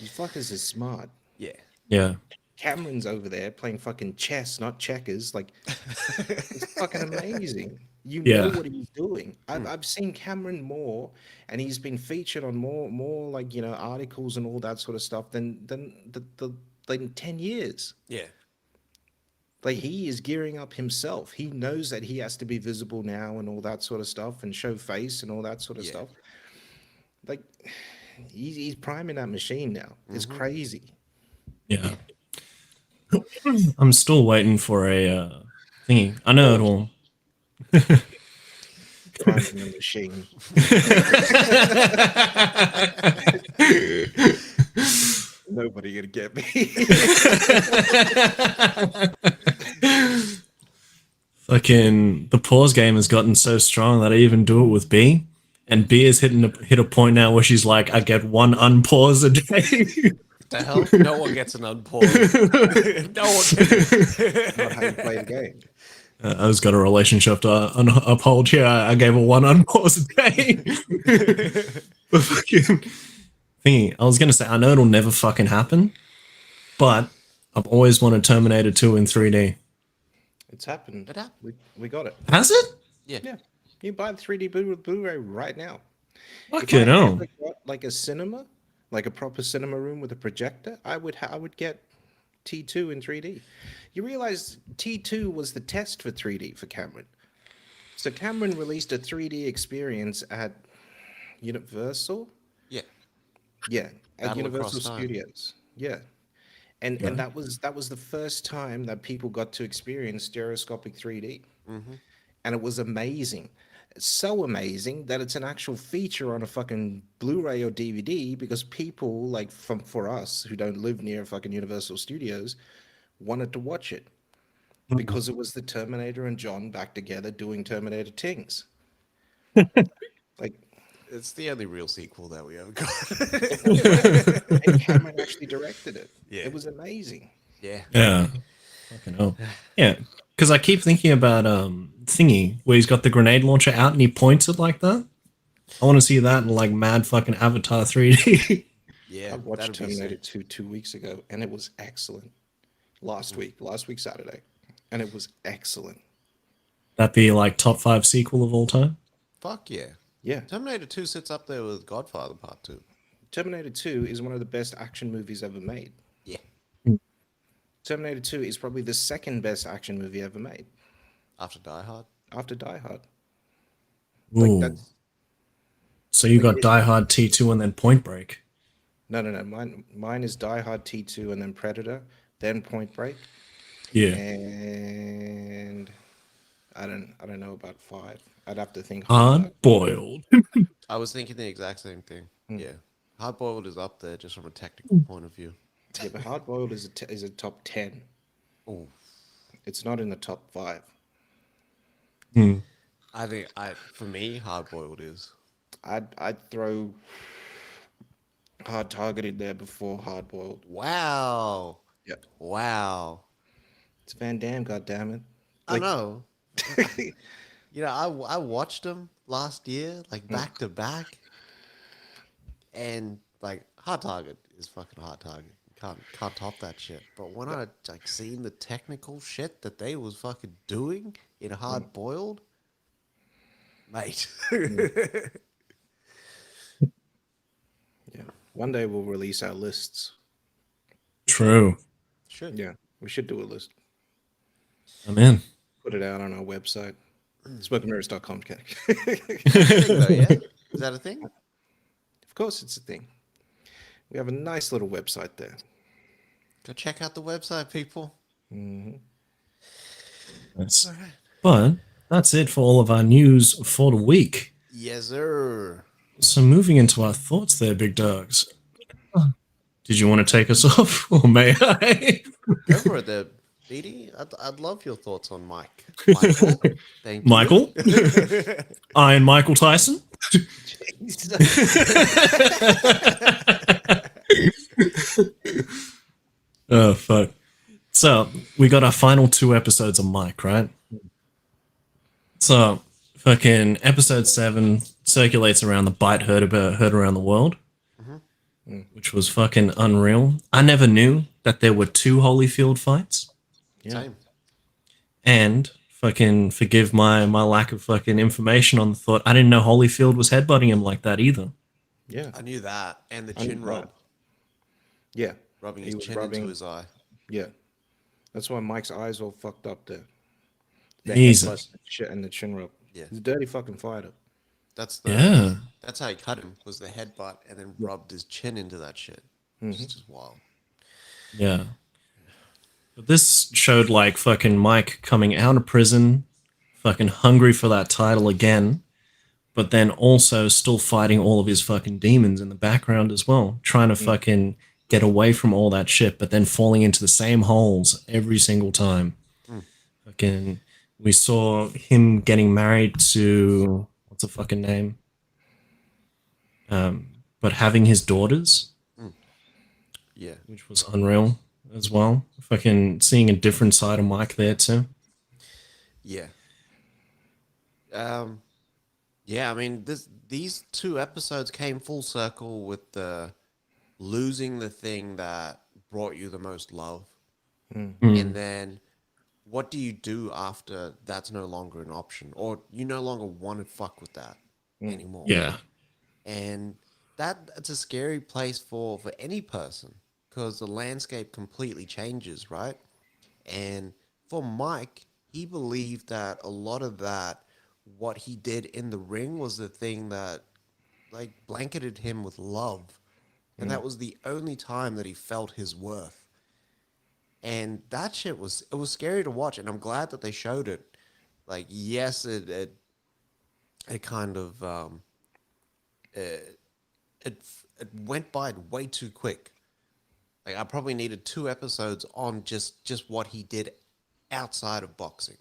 You fuckers is smart. Yeah. Yeah. Cameron's over there playing fucking chess, not checkers. Like, it's fucking amazing. You know Yeah. what he's doing. I've seen Cameron more, and he's been featured on more like, you know, articles and all that sort of stuff than the like in 10 years. Yeah. Like he is gearing up himself. He knows that he has to be visible now and all that sort of stuff, and show face and all that sort of Yeah. stuff. Like he's priming that machine now. It's crazy. Yeah. I'm still waiting for a thingy. I know it'll. Priming the machine. Nobody gonna get me. Fucking the pause game has gotten so strong that I even do it with B, and B is hit a point now where she's like, I get one unpause a day. The hell? No one gets an unpause. No one gets Not how you play the game. I just got a relationship to uphold here. I gave her one unpause a day. But fucking thingy, I was gonna say, I know it'll never fucking happen, but I've always wanted Terminator 2 in 3D. It's happened. It happened. We got it. Has it? Yeah. Yeah. You buy the 3D Blu-ray right now. Fucking If I hell. ever got like a cinema, like a proper cinema room with a projector, I would get T2 in 3D. You realize T2 was the test for 3D for Cameron. So Cameron released a 3D experience at Universal. Yeah. Yeah, at Battle Universal Across Time. Studios. Yeah. And that was the first time that people got to experience stereoscopic 3D. And it was amazing. It's so amazing that it's an actual feature on a fucking Blu-ray or DVD, because people like for us who don't live near fucking Universal Studios wanted to watch it because it was the Terminator and John back together doing Terminator things. Like, It's the only real sequel that we ever got. and Cameron actually directed it. Yeah. It was amazing. Yeah. Yeah. Fucking hell. Yeah. Because I keep thinking about thingy where he's got the grenade launcher out and he points it like that. I want to see that in like mad fucking Avatar 3D. Yeah. I watched that'd be Terminator sick. 2 weeks ago, and it was excellent. Last week Saturday, and it was excellent. That'd be like top 5 sequel of all time. Fuck yeah. Yeah, Terminator 2 sits up there with Godfather Part 2. Terminator 2 is one of the best action movies ever made. Yeah. Terminator 2 is probably the second best action movie ever made After Die Hard. after Die Hard. Ooh. Like that's So you got Die Hard T2 and then Point Break. no. Mine is Die Hard T2 and then Predator, then Point Break, Yeah. and I don't know about 5. I'd have to think hard. Hard boiled. I was thinking the exact same thing. Hmm. Yeah. Hard boiled is up there just from a technical point of view. Yeah, but Hard Boiled is a top 10. Oh. It's not in the top 5. Hmm. I think for me, hard boiled is. I'd throw Hard Target in there before Hard Boiled. Wow. Yep. Wow. It's Van Damme, goddammit. I know. You know, I watched them last year, like back to back, and like Hard Target is fucking Hard Target. Can't top that shit. But when I like seen the technical shit that they was fucking doing in Hard Boiled, mate. Yeah. One day we'll release our lists. True. Should. Yeah. We should do a list. I'm in. Put it out on our website. SmokeandMirrors.com. Thing though, yeah? Is that a thing? Of course, it's a thing. We have a nice little website there. Go check out the website, people. Nice. All right. But that's it for all of our news for the week. Yes, sir. So moving into our thoughts there, big dogs. Did you want to take us off, or may I? Go for it there, BD. I'd love your thoughts on Mike. Michael. Thank you. Michael? Iron Michael Tyson? Oh, fuck. So, we got our final 2 episodes of Mike, right? So, fucking episode 7 circulates around the bite heard around the world, which was fucking unreal. I never knew that there were 2 Holyfield fights. Same. And fucking forgive my lack of fucking information on the thought. I didn't know Holyfield was headbutting him like that either. Yeah. I knew that. And the I knew chin that. rub. Yeah. Rubbing He his was chin rubbing- into his eye. Yeah. That's why Mike's eyes all fucked up there. The Jesus. headbutt shit and the chin rub. Yeah. He's a dirty fucking fighter. That's the Yeah. That's how he cut him, was the headbutt and then rubbed his chin into that shit. It's just wild. Yeah. But this showed like fucking Mike coming out of prison, fucking hungry for that title again, but then also still fighting all of his fucking demons in the background as well, trying to fucking get away from all that shit, but then falling into the same holes every single time. Fucking, we saw him getting married to what's the fucking name? But having his daughters, Yeah. which was unreal as well. Fucking seeing a different side of Mike there too. Yeah. Yeah, I mean these 2 episodes came full circle with the losing the thing that brought you the most love. And then what do you do after that's no longer an option? Or you no longer want to fuck with that anymore. Yeah. And that's a scary place for any person, because the landscape completely changes, right? And for Mike, he believed that a lot of that, what he did in the ring, was the thing that like blanketed him with love. And that was the only time that he felt his worth. And that shit was scary to watch, and I'm glad that they showed it. Like, yes, it kind of it went by way too quick. Like, I probably needed 2 episodes on just what he did outside of boxing.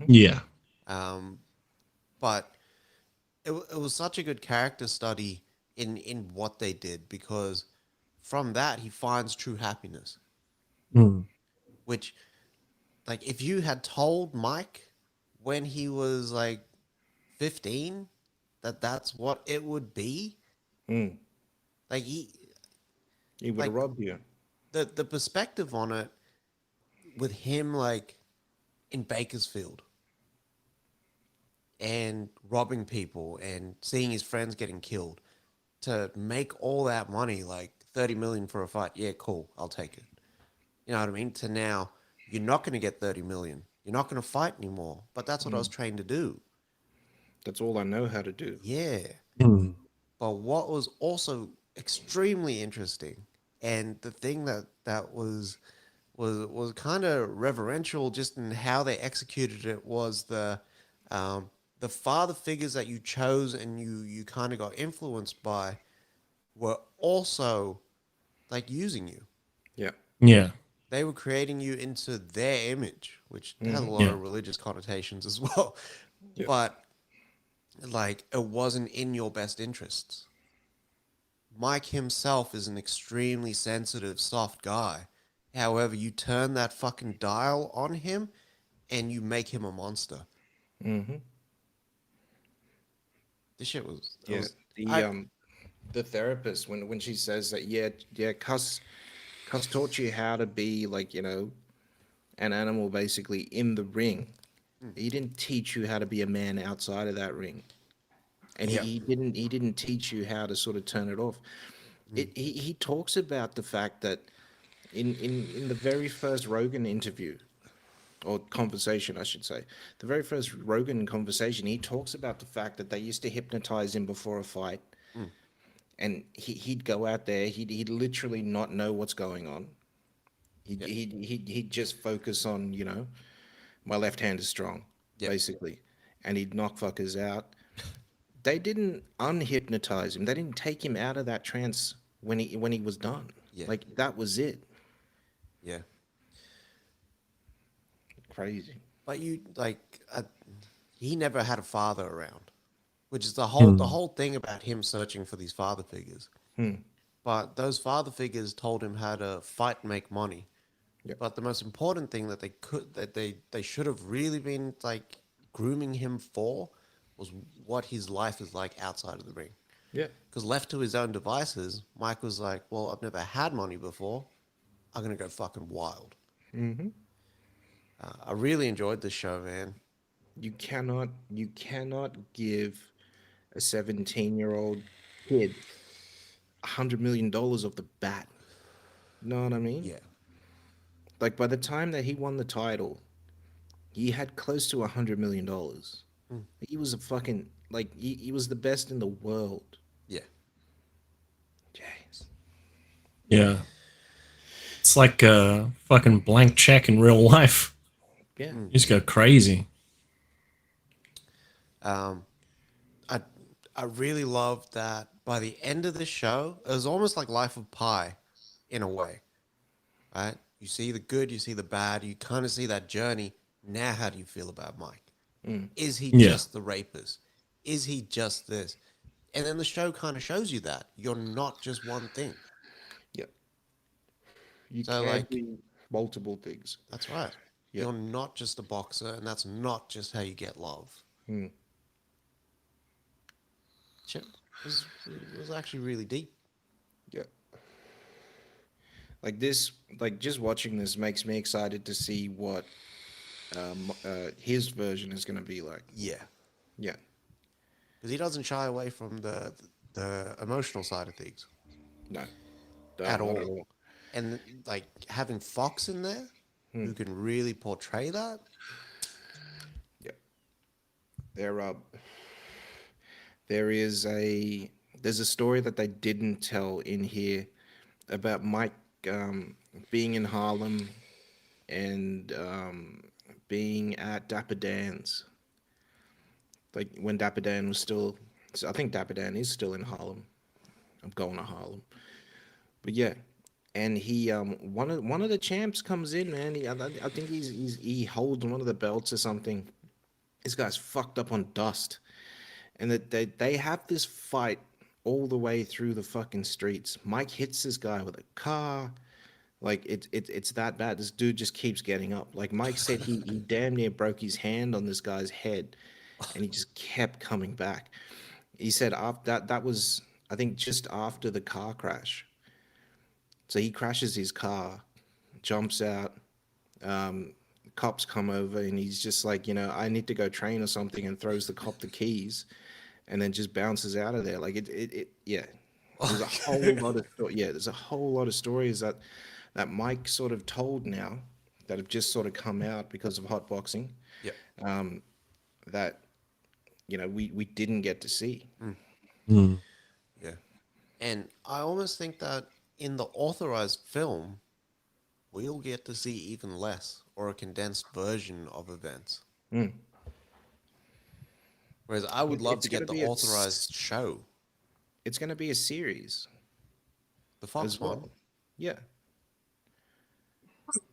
Yeah. But it was such a good character study in what they did, because from that he finds true happiness. Which, like, if you had told Mike when he was like 15 that that's what it would be, like He would Like- have robbed you. the perspective on it with him, like in Bakersfield and robbing people and seeing his friends getting killed, to make all that money, like 30 million for a fight, yeah, cool, I'll take it. You know what I mean? To now, you're not going to get 30 million. You're not going to fight anymore. But that's what I was trained to do. That's all I know how to do. Yeah. But what was also extremely interesting, and the thing that was kind of reverential just in how they executed it, was the father figures that you chose and you kind of got influenced by were also like using you. Yeah. Yeah. They were creating you into their image. which has a lot Yeah. of religious connotations as well. Yep. But like, it wasn't in your best interests. Mike himself is an extremely sensitive, soft guy. However, you turn that fucking dial on him and you make him a monster. Mm-hmm. This shit was, it Yeah. was, The I, um the therapist when she says that, yeah, Cuss taught you how to be like, an animal basically in the ring. He didn't teach you how to be a man outside of that ring. And Yeah. he didn't teach you how to sort of turn it off. He talks about the fact that in the very first Rogan interview, or conversation, I should say, the very first Rogan conversation, he talks about the fact that they used to hypnotize him before a fight, and he'd go out there, he'd literally not know what's going on. Yeah. He'd just focus on, my left hand is strong, Yeah. basically, and he'd knock fuckers out. They didn't unhypnotize him. They didn't take him out of that trance when he was done. Yeah. Like that was it. yeah. Crazy. But he never had a father around, which is the Hmm. whole thing about him searching for these father figures. Hmm. But those father figures told him how to fight and make money. Yep. But the most important thing that they should have really been like grooming him for was what his life is like outside of the ring. Yeah. Because left to his own devices, Mike was like, "Well, I've never had money before. I'm gonna go fucking wild." Mm-hmm. I really enjoyed this show, man. You cannot give a 17-year-old kid $100 million off the bat. You know what I mean? Yeah, Like by the time that he won the title, he had close to $100 million. He was a fucking like he was the best in the world. yeah. Jeez. Yeah. It's like a fucking blank check in real life. Yeah. You just go crazy. Um, I I really loved that by the end of the show, it was almost like Life of Pi, in a way, right? You see the good, you see the bad, you kind of see that journey. Now, how do you feel about Mike? Is he Yeah. just the rapist? Is he just this? And then the show kind of shows you that you're not just one thing. Yep. You So, can like, do multiple things. that's right. Yep. You're not just a boxer, and that's not just how you get love. Hmm. Shit, it was actually really deep. Yeah. Like this, like just watching this makes me excited to see what his version is going to be like. Yeah, Yeah. because he doesn't shy away from the emotional side of things No. at Not at all. all. And like having Fox in there, Hmm. who can really portray that. Yeah. There there is there's a story that they didn't tell in here about Mike being in Harlem and being at Dapper Dan's. Like when Dapper Dan was still, so I think Dapper Dan is still in Harlem. I'm going to Harlem, but yeah. And he one of the champs comes in, man. I think he holds one of the belts or something. This guy's fucked up on dust, and that they have this fight all the way through the fucking streets. Mike hits this guy with a car. Like it's that bad. This dude just keeps getting up. Like Mike said, he damn near broke his hand on this guy's head, and he just kept coming back. He said after that was, I think, just after the car crash. So he crashes his car, jumps out. Cops come over, and he's just like, I need to go train or something, and throws the cop the keys, and then just bounces out of there. Like yeah. There's a whole lot of yeah. There's a whole lot of stories that Mike sort of told now that have just sort of come out because of hotboxing Yep. that we didn't get to see. Hmm. Yeah. And I almost think that in the authorized film, we'll get to see even less or a condensed version of events. Mm. Whereas I would love It's to gonna get the be authorized show, it's gonna be a series the Fox as well. one. Yeah.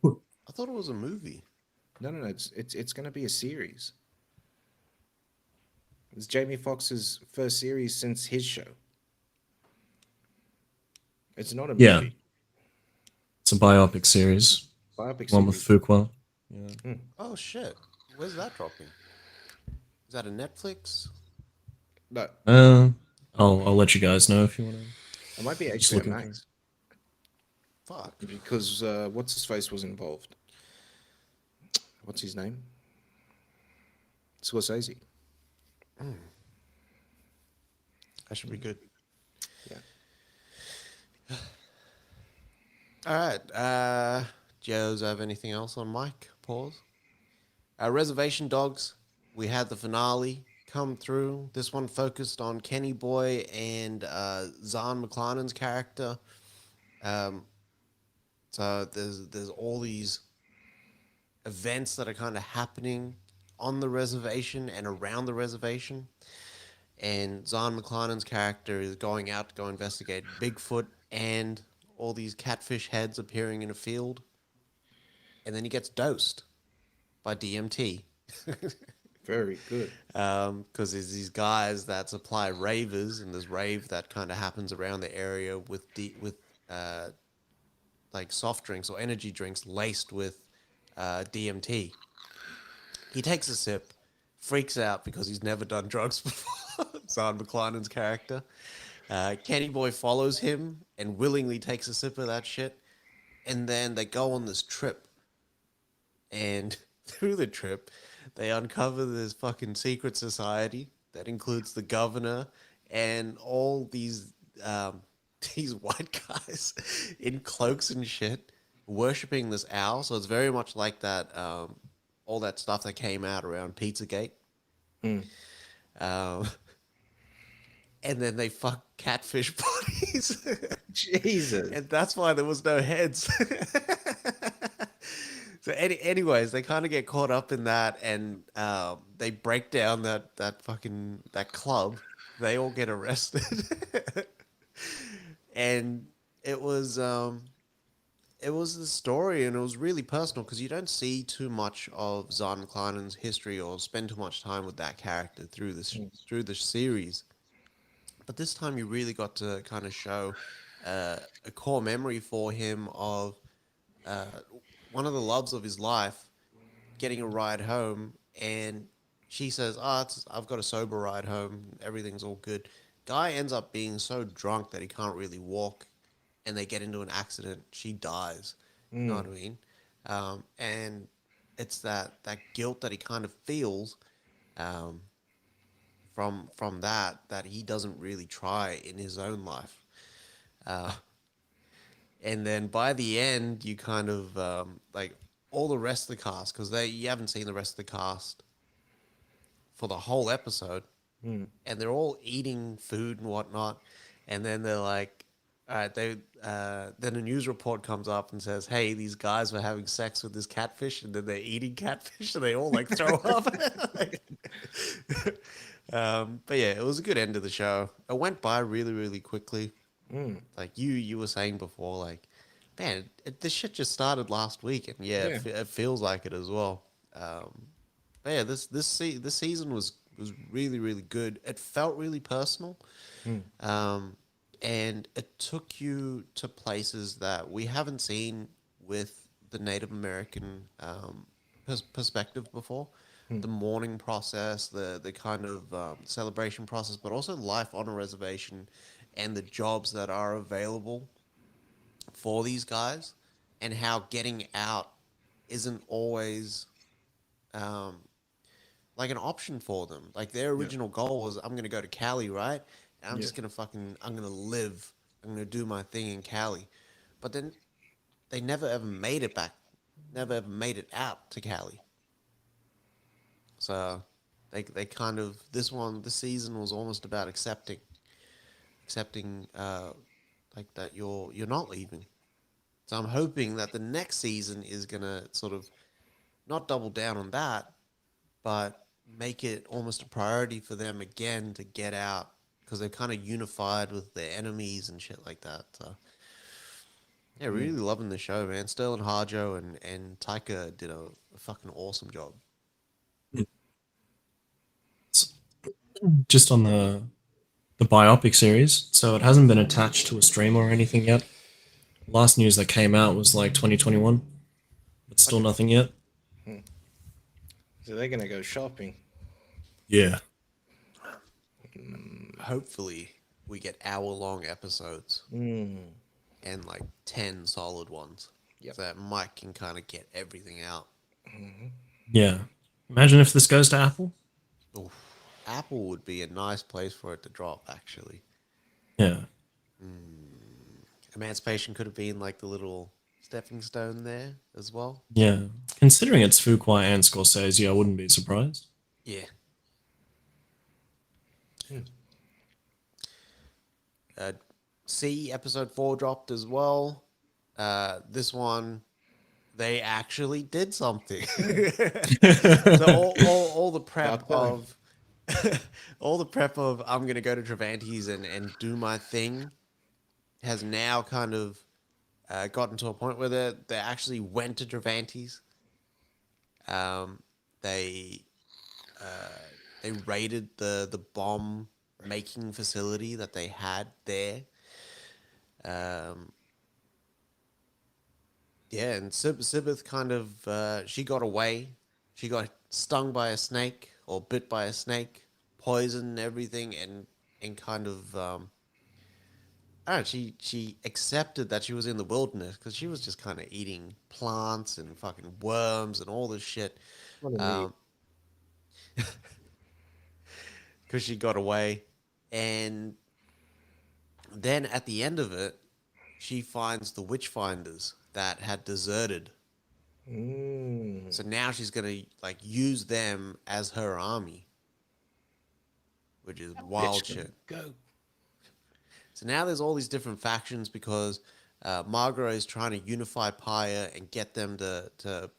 I thought it was a movie. No. It's going to be a series. It's Jamie Foxx's first series since his show. It's not a Yeah, movie. it's a biopic series. Biopic One with series. Fuqua. Yeah. Oh shit! Where's that dropping? Is that a Netflix? No, Uh, I'll let you guys know if you want to. it might be Just HBO looking through. Max Fuck. because what's his face was involved. What's his name? Scorsese. That should be good. Yeah. All right. Joe's have anything else on Mike? Pause. Reservation Dogs. We had the finale come through. This one focused on Kenny Boy and Zahn McClarnon's character. So there's all these events that are kind of happening on the reservation and around the reservation. And Zahn McClarnon's character is going out to go investigate Bigfoot and all these catfish heads appearing in a field. And then he gets dosed by DMT. Very good. Because there's these guys that supply ravers, and there's rave that kind of happens around the area with like soft drinks or energy drinks laced with DMT. He takes a sip, freaks out because he's never done drugs before. Zahn McClarnon's character. Kenny Boy follows him and willingly takes a sip of that shit. And then they go on this trip. And through the trip, they uncover this fucking secret society that includes the governor and all these white guys in cloaks and shit worshipping this owl. So it's very much like that, all that stuff that came out around Pizzagate. And then they fuck catfish bodies. Jesus. And that's why there was no heads. So anyways, they kind of get caught up in that, and they break down that club. They all get arrested, and it was the story, and it was really personal because you don't see too much of Zahn McClarnon's history or spend too much time with that character through the series. But this time, you really got to kind of show a core memory for him of one of the loves of his life getting a ride home, and she says, I've got a sober ride home, everything's all good. Guy ends up being so drunk that he can't really walk, and they get into an accident. She dies. You know what I mean? And it's that guilt that he kind of feels from that he doesn't really try in his own life. And then by the end, you kind of like all the rest of the cast, because you haven't seen the rest of the cast for the whole episode, and they're all eating food and whatnot, and then they're like, all right, then a news report comes up and says, hey, these guys were having sex with this catfish, and then they're eating catfish, and they all like throw up. But yeah, it was a good end of the show. It went by really, really quickly. Like you were saying before, like, man, this shit just started last week, and it feels like it as well. But yeah, this season was really, really good. It felt really personal, and it took you to places that we haven't seen with the Native American perspective before. The mourning process, the kind of celebration process, but also life on a reservation and the jobs that are available for these guys, and how getting out isn't always like an option for them. Like their original goal was, I'm gonna go to Cali, right? And I'm just I'm gonna live. I'm gonna do my thing in Cali. But then they never ever made it back. Never ever made it out to Cali. So they kind of this season was almost about accepting like that you're not leaving. So I'm hoping that the next season is gonna sort of not double down on that, but make it almost a priority for them again to get out, because they're kind of unified with their enemies and shit like that. So Yeah, really loving the show, man. Sterling Harjo and Taika did a fucking awesome job. Just on the biopic series, so it hasn't been attached to a stream or anything yet. Last news that came out was like 2021, but still Okay. nothing yet. So they're gonna go shopping. Yeah. Hopefully, we get hour-long episodes Mm. and like 10 solid ones. Yep. So that Mike can kind of get everything out. Yeah. Imagine if this goes to Apple. Oof. Apple would be a nice place for it to drop, actually. Yeah. Emancipation could have been like the little stepping stone there as well. Yeah. Considering it's Fuqua and Scorsese, I wouldn't be surprised. Yeah. Hmm. C episode 4 dropped as well. This one, they actually did something. So all the prep About time. of all the prep of I'm gonna go to Travantes and do my thing has now kind of gotten to a point where they actually went to Travantes. Um, they they raided the bomb making facility that they had there. Um, yeah, and Sibith kind of she got away. She got stung by a snake or bit by a snake, poisoned everything, and kind of I don't know, she accepted that she was in the wilderness because she was just kind of eating plants and fucking worms and all this shit. What a Um, because she got away, and then at the end of it, she finds the witchfinders that had deserted. Mm. So now she's gonna like use them as her army, which is wild Bitch, shit. go. So now there's all these different factions because Margaret is trying to unify Pyre and get them to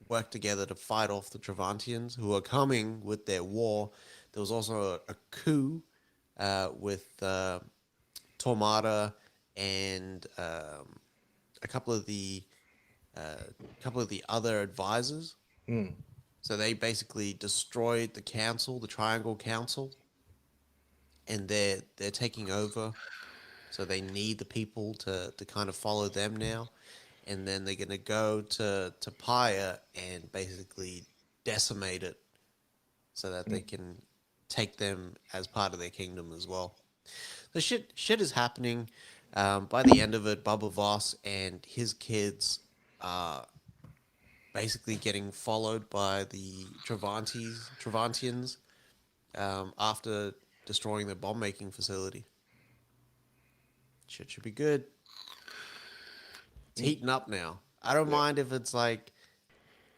work together to fight off the Travantians who are coming with their war. There was also a coup with Tormata and a couple of the other advisors. Mm. So they basically destroyed the council, the Triangle Council, and they're taking over. So they need the people to kind of follow them now, and then they're gonna go to Pyre and basically decimate it, so that they can take them as part of their kingdom as well. The shit is happening. By the end of it, Bubba Voss and his kids are basically getting followed by the Travantians after destroying the bomb making facility. Shit should be good. It's heating up now. I don't mind if it's like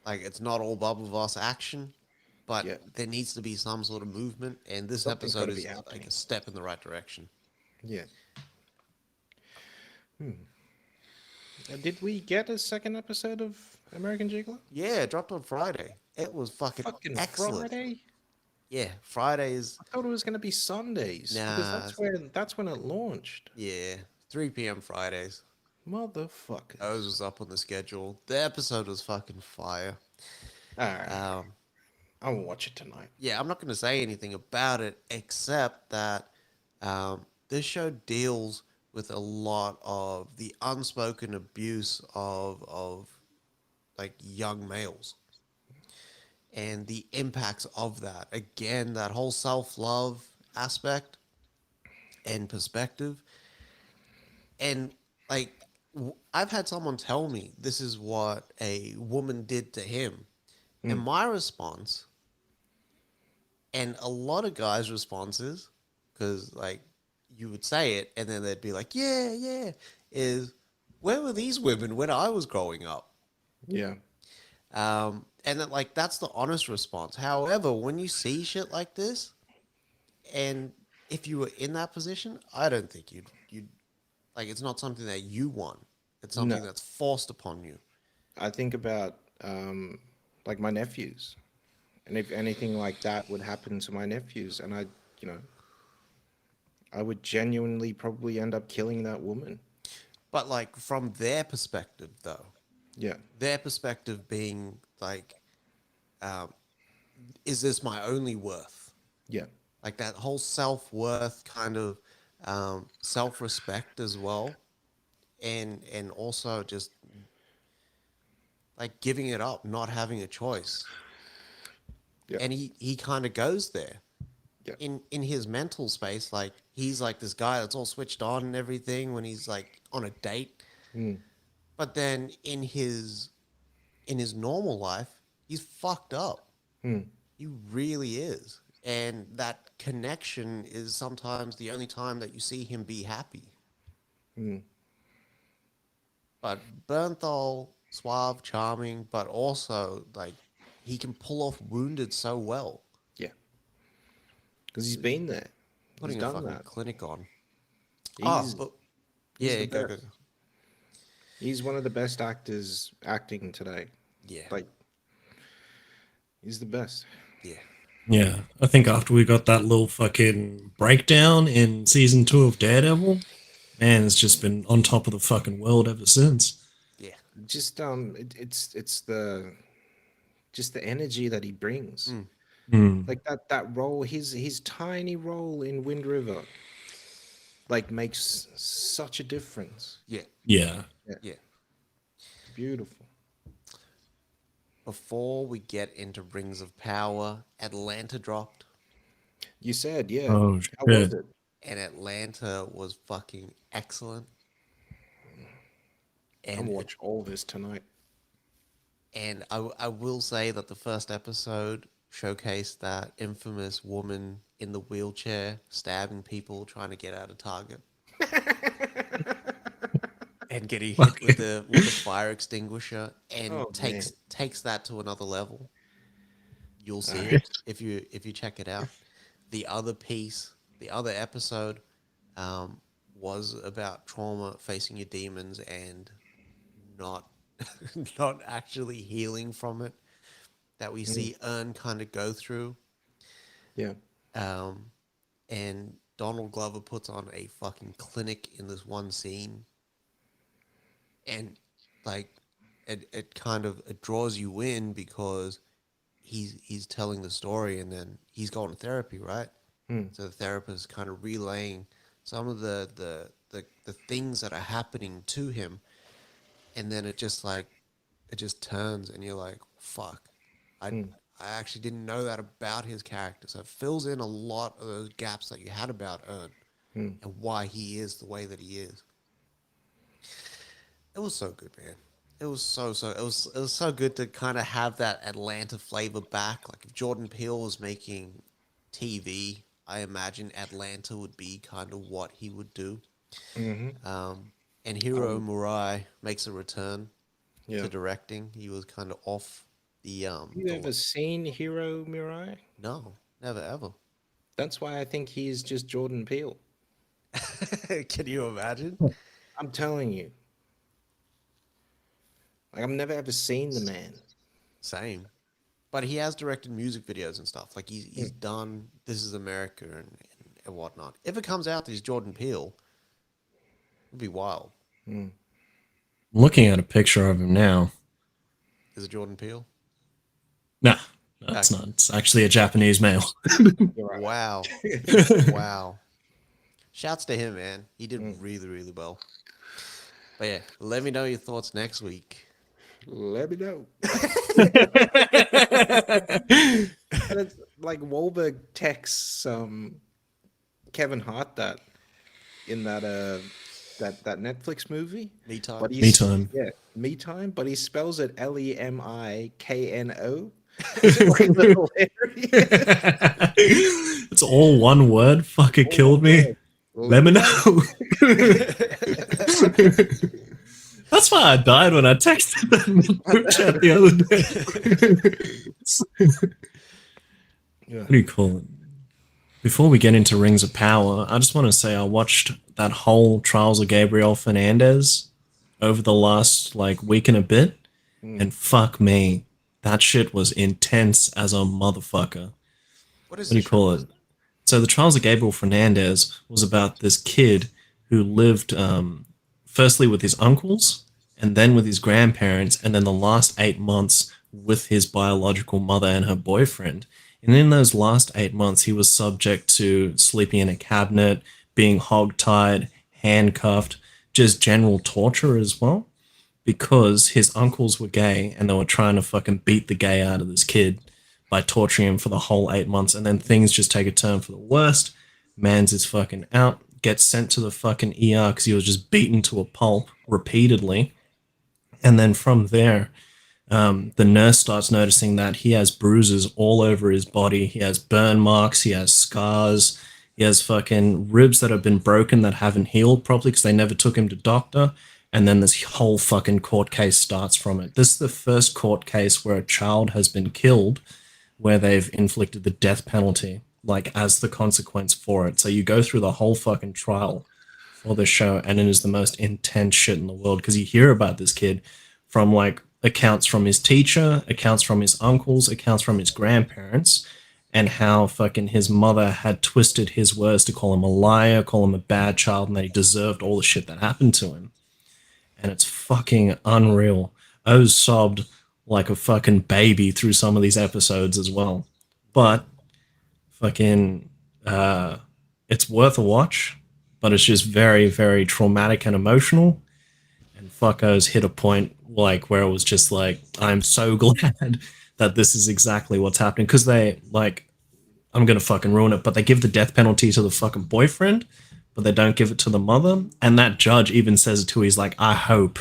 it's not all Bubba Voss action, but Yeah. there needs to be some sort of movement, and this Something's episode gotta is be like happening. a step in the right direction. Yeah. Did we get a second episode of American Gigolo? Yeah, it dropped on Friday. It was fucking excellent. Friday? Yeah, Fridays. I thought it was gonna be Sundays because Nah, that's when it launched. yeah, 3 p.m. Fridays. Motherfuckers. Ours was up on the schedule. The episode was fucking fire. Alright. Um, I'll watch it tonight. yeah, I'm not going to say anything about it except that this show deals with a lot of the unspoken abuse of like young males and the impacts of that. Again, that whole self-love aspect and perspective. And like I've had someone tell me this is what a woman did to him. And my response, and a lot of guys' responses, because like you would say it and then they'd be like, yeah, yeah, is where were these women when I was growing up? Yeah. And then like that's the honest response. However, when you see shit like this, and if you were in that position, I don't think you'd like it's not something that you want. It's something No. that's forced upon you. I think about like my nephews, and if anything like that would happen to my nephews, and I would genuinely probably end up killing that woman. But like from their perspective, though, Yeah. their perspective being like, um, is this my only worth? Yeah. Like that whole self-worth kind of self-respect as well, and also just like giving it up, not having a choice. Yeah. And he kind of goes there Yeah. in his mental space. Like he's like this guy that's all switched on and everything when he's like on a date. Mm. But then in his normal life, he's fucked up. Mm. He really is. And that connection is sometimes the only time that you see him be happy. Mm. But Bernthal, suave, charming, but also like he can pull off wounded so well. Yeah. Because he's been there. Putting He's a done fucking that. clinic on. He's, But he's yeah, the go, go, best. go. He's one of the best actors acting today. Yeah, Like, he's the best. yeah. Yeah, I think after we got that little fucking breakdown in season 2 of Daredevil, man, it's just been on top of the fucking world ever since. Yeah. Just it's the just the energy that he brings. Mm. Mm. Like that role, his tiny role in Wind River, like makes such a difference. Yeah. Yeah. Yeah. Beautiful. Before we get into Rings of Power, Atlanta dropped, You said, yeah. Oh, How was shit. it? and Atlanta was fucking excellent. I'm And gonna watch all this tonight. and I will say that the first episode showcased that infamous woman in the wheelchair stabbing people trying to get out of Target and getting hit with the fire extinguisher, and Oh, takes that to another level. You'll see Alright. it if you check it out. The other piece, the other episode, was about trauma, facing your demons, and not not actually healing from it. That we see Ern kind of go through. Yeah. And Donald Glover puts on a fucking clinic in this one scene, and like it kind of it draws you in because he's telling the story, and then he's going to therapy, right? So the therapist kind of relaying some of the things that are happening to him, and then it just turns, and you're like, fuck, I actually didn't know that about his character. So it fills in a lot of those gaps that you had about Ern and why he is the way that he is. It was so good, man. It was it was so good to kind of have that Atlanta flavor back. Like if Jordan Peele was making TV, I imagine Atlanta would be kind of what he would do. And Hiro Murai makes a return Yeah. to directing. He was kind of off the You ever seen Hiro Murai? no, never ever. That's why I think he's just Jordan Peele. Can you imagine? I'm telling you. Like I've never ever seen the man. Same. But he has directed music videos and stuff. Like he's done This Is America and whatnot. If it comes out that he's Jordan Peele, it'd be wild. I'm looking at a picture of him now. Is it Jordan Peele? No, it's not. It's actually a Japanese male. You're right. Wow. Wow. Shouts to him, man. He did really, really well. But yeah, let me know your thoughts next week. Let me know. And it's like Wahlberg texts Kevin Hart that in that that Netflix movie. Me time. But Me Time. Yeah, Me Time, but he spells it Lemikno. Hilarious. It's all one word. Fuck, it killed me. Let me know. That's why I died when I texted that in the group chat the other day. Yeah. What do you call it? Before we get into Rings of Power, I just want to say I watched that whole Trials of Gabriel Fernandez over the last like week and a bit, and fuck me, that shit was intense as a motherfucker. What is What do you the call show? it? So the Trials of Gabriel Fernandez was about this kid who lived firstly with his uncles, and then with his grandparents, and then the last 8 months with his biological mother and her boyfriend. And in those last 8 months, he was subject to sleeping in a cabinet, being hogtied, handcuffed, just general torture as well, because his uncles were gay and they were trying to fucking beat the gay out of this kid by torturing him for the whole 8 months. And then things just take a turn for the worst. Mans is fucking out, gets sent to the fucking ER because he was just beaten to a pulp repeatedly. And then from there, the nurse starts noticing that he has bruises all over his body. He has burn marks. He has scars. He has fucking ribs that have been broken that haven't healed properly because they never took him to doctor. And then this whole fucking court case starts from it. This is the first court case where a child has been killed, where they've inflicted the death penalty, like as the consequence for it. So you go through the whole fucking trial for the show, and it is the most intense shit in the world because you hear about this kid from like accounts from his teacher, accounts from his uncles, accounts from his grandparents, and how fucking his mother had twisted his words to call him a liar, call him a bad child, and that he deserved all the shit that happened to him. And it's fucking unreal. Oz sobbed like a fucking baby through some of these episodes as well. But fucking, it's worth a watch, but it's just very, very traumatic and emotional. And fuckos hit a point like where it was just like, I'm so glad that this is exactly what's happening because they like, I'm gonna fucking ruin it, but they give the death penalty to the fucking boyfriend, but they don't give it to the mother. And that judge even says it too. He's like, I hope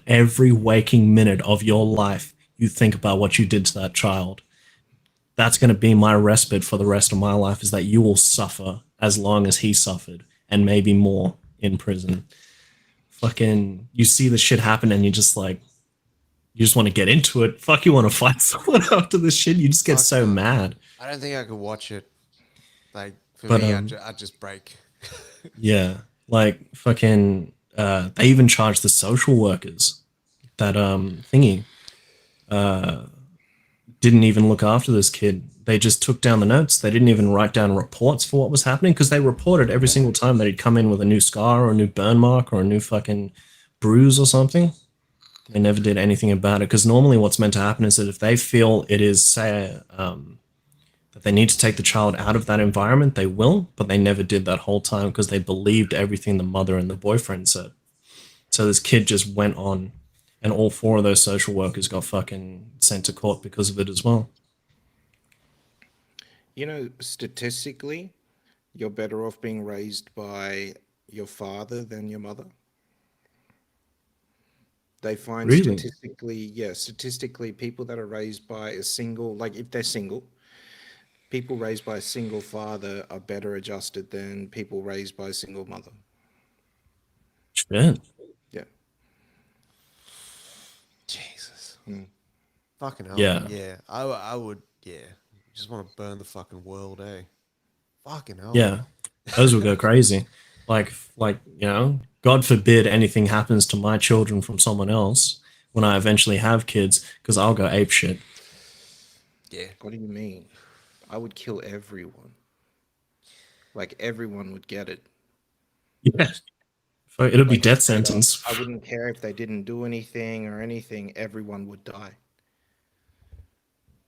every waking minute of your life you think about what you did to that child. That's going to be my respite for the rest of my life is that you will suffer as long as he suffered and maybe more in prison. Fucking, you see the shit happen and you just like, you just want to get into it. Fuck, you want to fight someone after this shit. You just get Fuck so no. mad. I don't think I could watch it. Like for But me, I'd just break. yeah, like fucking, they even charge the social workers that thingy didn't even look after this kid. They just took down the notes. They didn't even write down reports for what was happening because they reported every single time that he'd come in with a new scar or a new burn mark or a new fucking bruise or something. They never did anything about it because normally what's meant to happen is that if they feel it is, say, that they need to take the child out of that environment, they will, but they never did that whole time because they believed everything the mother and the boyfriend said. So this kid just went on, and all four of those social workers got fucking sent to court because of it as well. You know, statistically, you're better off being raised by your father than your mother. They find Really? statistically, yeah, statistically, people that are raised by a single, like if they're single, people raised by a single father are better adjusted than people raised by a single mother. Shit. Yeah. Jesus. Mm. Fucking hell. Yeah. Yeah. I would. Yeah. Just want to burn the fucking world, eh? Fucking hell. Yeah. Those will go crazy. God forbid anything happens to my children from someone else when I eventually have kids, because I'll go ape shit. Yeah. What do you mean? I would kill everyone. Like everyone would get it. Yeah. It'll be Like death straight up. sentence. I wouldn't care if they didn't do anything or anything. Everyone would die.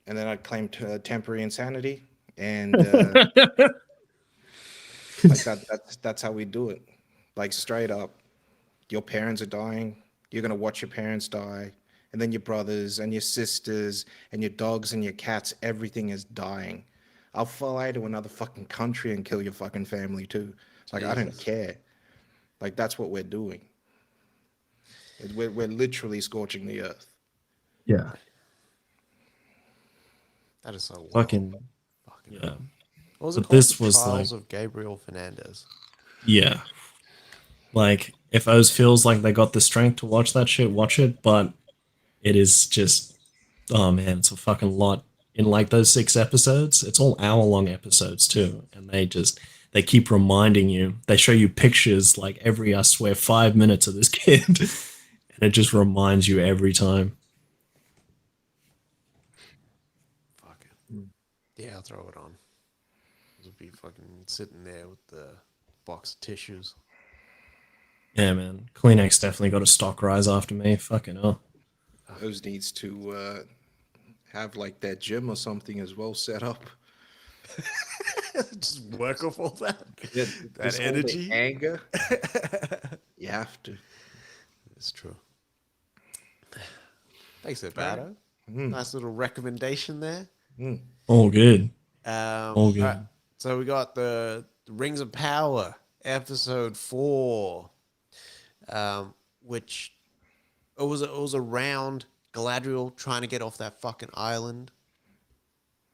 And then I'd claim temporary insanity, and like that's how we do it. Like straight up, your parents are dying. You're gonna watch your parents die, and then your brothers and your sisters and your dogs and your cats. Everything is dying. I'll fly to another fucking country and kill your fucking family too. Like I don't Jesus. care. Like that's what we're doing. We're literally scorching the earth. Yeah. That is so wild. Fucking Fucking yeah. hell. What was it But called? The this was like, Trials of Gabriel Fernandez. yeah. Like if Oz feels like they got the strength to watch that shit, watch it. But it is just, oh man, it's a fucking lot. In like those 6 episodes, it's all hour-long episodes too, and they keep reminding you. They show you pictures like every, I swear, 5 minutes of this kid, and it just reminds you every time. Fuck it. Yeah, I'll throw it on. I'll be fucking sitting there with the box of tissues. Yeah, man. Kleenex definitely got a stock rise after me. Fucking hell. Those needs to have like their gym or something as well set up. Just work off all that Yeah, that this all the energy. anger. You have to. It's true. Thanks, Right? Bado. Nice little recommendation there. All good. All All right. good. So we got the Rings of Power, episode 4, which it was around Galadriel trying to get off that fucking island,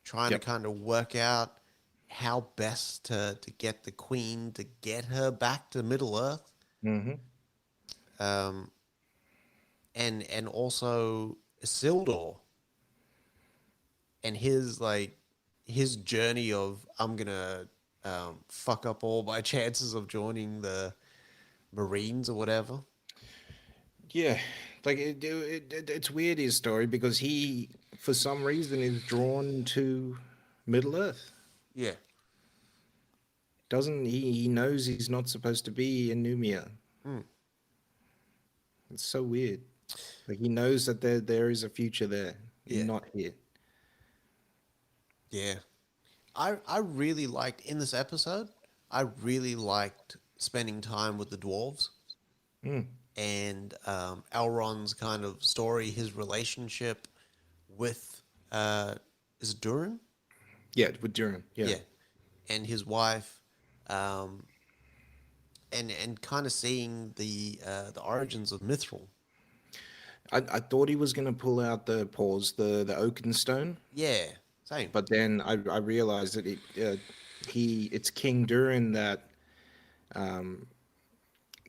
trying Yep. to kind of work out how best to get the queen to get her back to Middle Earth, Mm-hmm. um, and also Isildur and his journey of I'm gonna fuck up all my chances of joining the Marines or whatever. Yeah, like it's weird his story because he, for some reason, is drawn to Middle Earth. Yeah, Doesn't he? He knows he's not supposed to be in Numia. It's so weird. Like he knows that there is a future there, yeah, not here. yeah. I really liked in this episode. I really liked spending time with the dwarves and Elrond's kind of story, his relationship with is it Durin? Yeah, with Durham. Yeah, Yeah, and his wife, um, and kind of seeing the origins of Mithril. I thought he was gonna pull out the Oakenstone, Yeah, same. but then I realized that it's King Durin that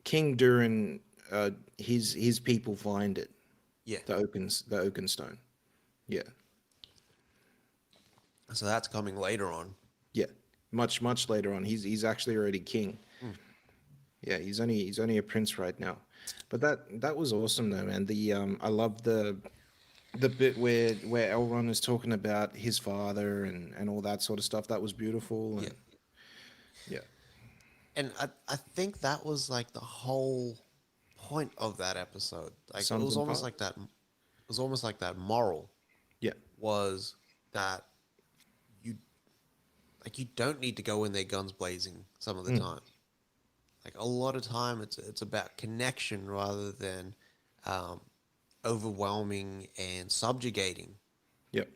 King Durin his people find it, Yeah, the Oakenstone. Yeah, so that's coming later on. yeah. Much later on, he's actually already king. Yeah, he's only a prince right now. But that was awesome though, man. I love the bit where Elrond is talking about his father and all that sort of stuff. That was beautiful. Yeah, And yeah, and I think that was like the whole point of that episode. Like it sons was and almost fathers. like that. It was almost like that moral Yeah. was that you you don't need to go in there guns blazing some of the time. Like a lot of time, it's about connection rather than um, overwhelming and subjugating, Yep.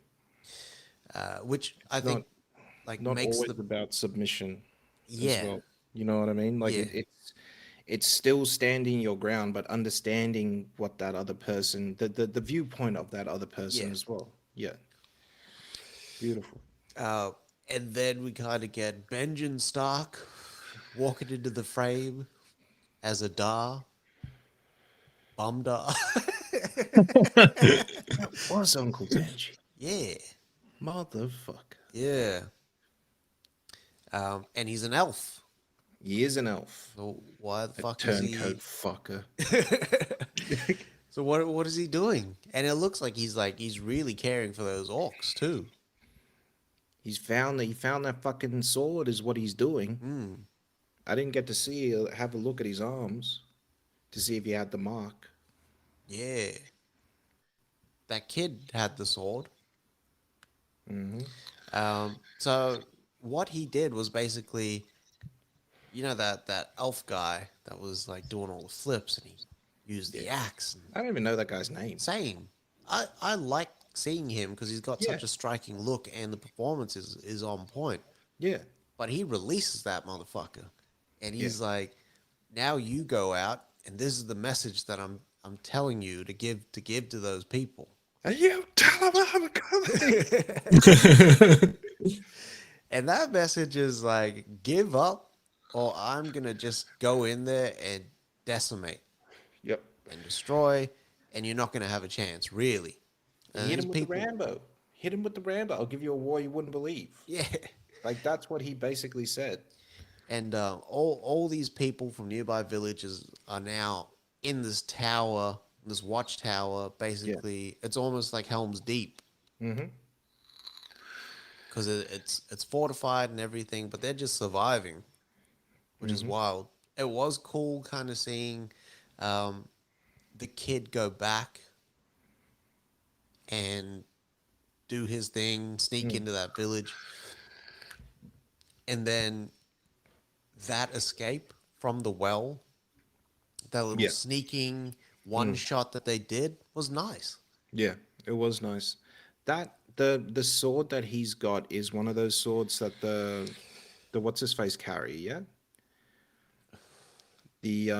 which I Not think like not makes always the about submission as yeah well. You know what I mean? Like yeah it's still standing your ground, but understanding what that other person, the viewpoint of that other person yeah. as well. Yeah. Beautiful. Uh, and then we kind of get Benjamin Stark walking into the frame as a Dar, Bumdar. Was Uncle Benji. Yeah, Motherfucker. yeah. And he's an elf. He is an elf. So why the A fuck is turncoat he? fucker. So what is he doing? And it looks like he's really caring for those orcs too. He found that fucking sword is what he's doing. I didn't get to have a look at his arms to see if he had the mark. Yeah, that kid had the sword. So what he did was basically, that elf guy that was like doing all the flips, and he used the axe. And I don't even know that guy's name. same. I like seeing him because he's got Yeah. such a striking look, and the performance is on point. Yeah. But he releases that motherfucker, and Yeah. he's like, "Now you go out, and this is the message that I'm telling you to give to those people." And you tell him I'm coming. And that message is like, give up, or I'm gonna just go in there and decimate Yep. and destroy, and you're not gonna have a chance, really. And Hit these him with the Rambo. Hit him with the Rambo. I'll give you a war you wouldn't believe. yeah. Like that's what he basically said. And all these people from nearby villages are now in this tower, this watchtower. Basically, it's almost like Helm's Deep Mm-hmm. because it's fortified and everything, but they're just surviving, which is wild. it was cool kind of seeing um, the kid go back and do his thing, sneak into that village, and then that escape from the well, that little Yeah. sneaking one shot that they did was nice. Yeah, it was nice. That the sword that he's got is one of those swords that the what's his face carry, yeah? The that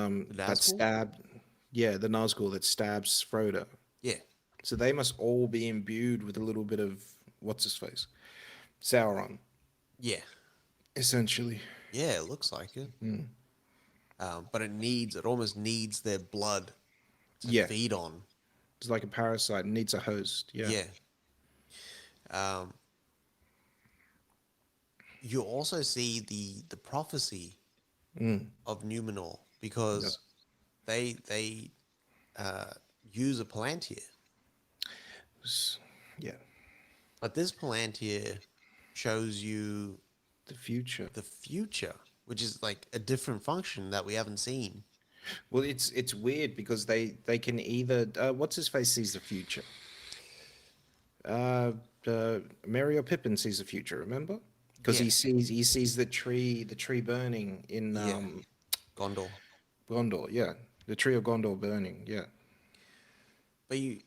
Nazgul? stab, yeah, the Nazgul that stabs Frodo. Yeah, So they must all be imbued with a little bit of what's his face? Sauron, yeah, essentially. yeah. It looks like it, but it almost needs their blood to Yeah. feed on. It's like a parasite, it needs a host. Yeah. Yeah. Um, you also see the prophecy of Numenor Yep. because they uh, use a Palantir, S- Yeah. but this Palantir shows you The future. the future, which is like a different function that we haven't seen. Well, it's weird because they can either what's his face sees the future. Uh, Merry or Pippin sees the future. Remember? Because Yeah, he sees the tree burning in yeah, Gondor. Gondor. Yeah, the tree of Gondor burning. Yeah, But it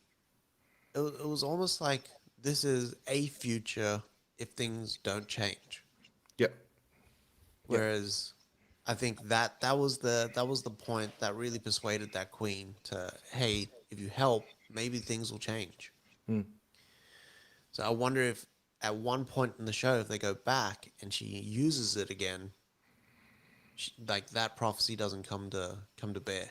was almost like this is a future if things don't change. yeah, yeah. Whereas I think that was the point that really persuaded that queen to, hey, if you help, maybe things will change. So I wonder if at one point in the show, if they go back and she uses it again, like that prophecy doesn't come to bear.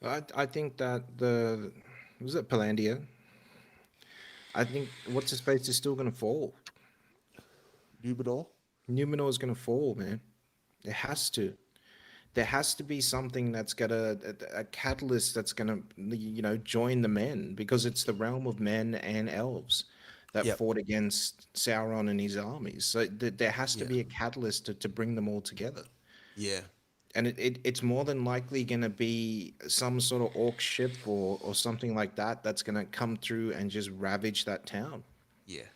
I think that the was it Palandia. I think what's his face is still gonna fall. Numenor? Numenor is gonna fall, man. It has to. There has to be something that's got a catalyst that's gonna join the men because it's the realm of men and elves that Yep. fought against Sauron and his armies. So there has to Yeah. be a catalyst to bring them all together. Yeah. And it's more than likely going to be some sort of orc ship or something like that that's going to come through and just ravage that town. Yeah.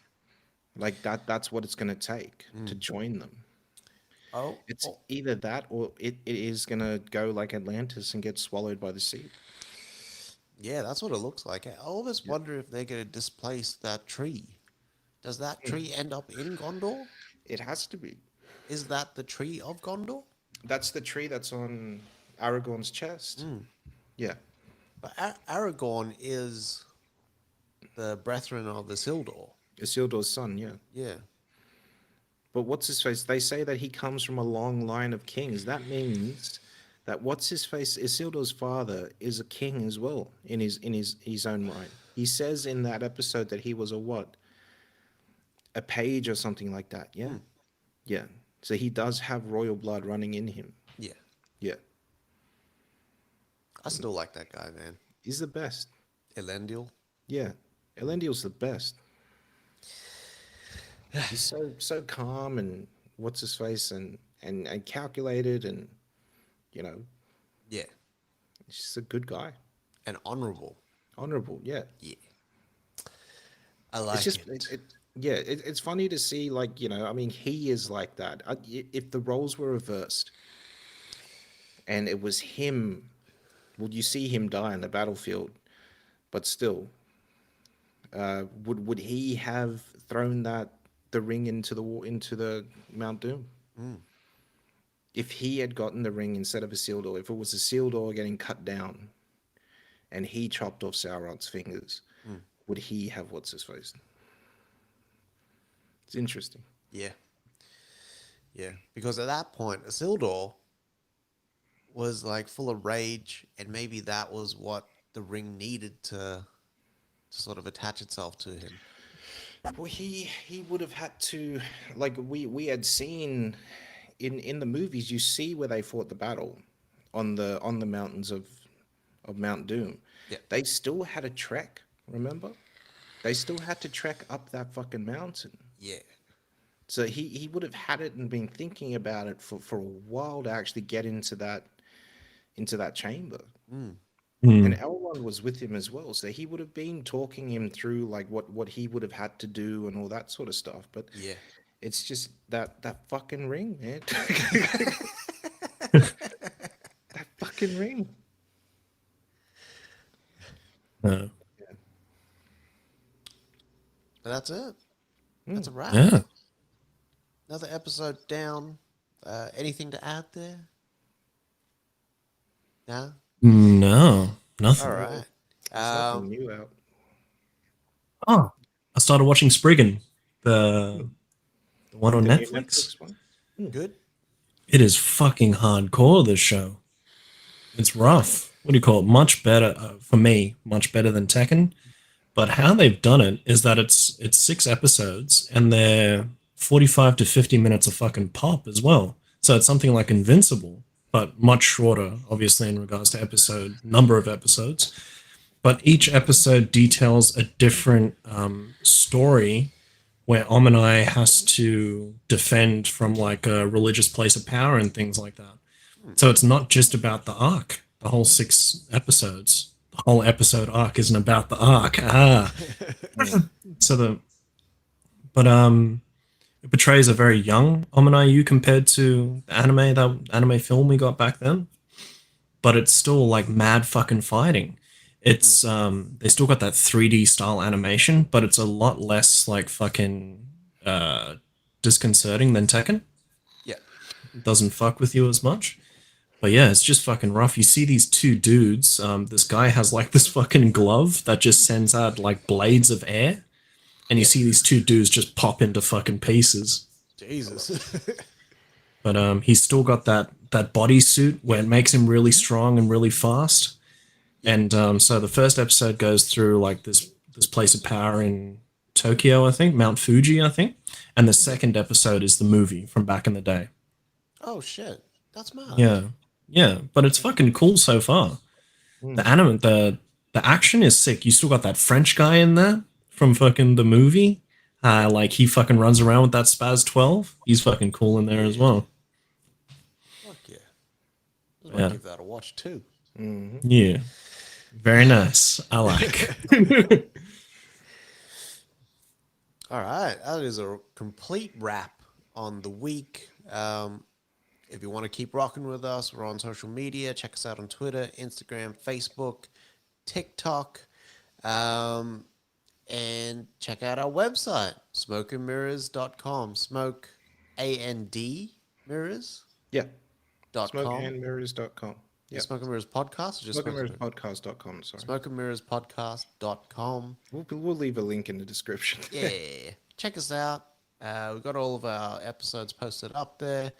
Like that's what it's going to take to join them. Oh, It's oh, either that or it is going to go like Atlantis and get swallowed by the sea. yeah, that's what it looks like. I always wonder if they're going to displace that tree. Does that tree end up in Gondor? It has to be. Is that the tree of Gondor? That's the tree that's on Aragorn's chest. Yeah. But Aragorn is the brethren of the Isildur. Isildur's son, yeah. Yeah. But what's his face? They say that he comes from a long line of kings. That means that what's his face? Isildur's father is a king as well in his own right. He says in that episode that he was a what? A page or something like that. Yeah. Yeah. So he does have royal blood running in him. Yeah. Yeah. I still like that guy, man. He's the best. Elendil. Yeah. Elendil's the best. He's so calm and what's his face and calculated and you know, Yeah. he's just a good guy. And honorable. Honorable, yeah. Yeah. I It's like just it. yeah, it's funny to see like, I mean, he is like that. If the roles were reversed and it was him, would you see him die on the battlefield, but still, would he have thrown the ring into the Mount Doom? If he had gotten the ring instead of Isildur, if it was Isildur getting cut down and he chopped off Sauron's fingers, would he have what's his face? It's interesting. Yeah. Yeah. Because at that point, Isildur was like full of rage, and maybe that was what the ring needed to sort of attach itself to him. Well, he would have had to, like we had seen in the movies. You see where they fought the battle on the mountains of Mount Doom. Yeah. They still had a trek. Remember, they still had to trek up that fucking mountain. Yeah. So he would have had it and been thinking about it for a while to actually get into that chamber. Mm. And Mm. Elrond was with him as well, so he would have been talking him through like what he would have had to do and all that sort of stuff. But Yeah. it's just that fucking ring, man. That fucking ring. Uh, But that's it. That's a wrap. yeah. Another episode down. Anything to add there? No? No, nothing. All right. There's nothing new out. Oh, I started watching Spriggan, the one on The new Netflix. one. Good. It is fucking hardcore, this show. It's rough. What do you call it? Much better, for me, much better than Tekken. But how they've done it is that it's 6 episodes and they're 45 to 50 minutes of fucking pop as well. So it's something like Invincible, but much shorter, obviously, in regards to number of episodes. But each episode details a different story where Omenai has to defend from like a religious place of power and things like that. So it's not just about the arc, the whole 6 episodes. The whole episode arc isn't about the arc. So it portrays a very young Omenai compared to the anime film we got back then. But it's still like mad fucking fighting. It's they still got that 3D style animation, but it's a lot less like fucking disconcerting than Tekken. Yeah. It doesn't fuck with you as much. But yeah, it's just fucking rough. You see these two dudes. This guy has like this fucking glove that just sends out like blades of air, and you see these two dudes just pop into fucking pieces. Jesus. But he's still got that bodysuit where it makes him really strong and really fast. And so the first episode goes through like this place of power in Tokyo, I think, Mount Fuji, I think. And the second episode is the movie from back in the day. Oh shit. That's mad. Yeah. Yeah, but it's fucking cool so far. The action is sick. You still got that French guy in there from fucking the movie. Like he fucking runs around with that Spaz 12. He's fucking cool in there as well. Fuck yeah. I might Yeah. give that a watch too. Yeah. Very nice. I like. All right, that is a complete wrap on the week. If you want to keep rocking with us, we're on social media. Check us out on Twitter, Instagram, Facebook, TikTok, and check out our website, smokeandmirrors.com. Smoke, A-N-D, mirrors. Yeah. .com. Smokeandmirrors.com. Yeah. Smoke and Mirrors Podcast or just Smokeandmirrorspodcast.com. Sorry. smokeandmirrorspodcast.com. We'll leave a link in the description. Yeah. Check us out. We've got all of our episodes posted up there.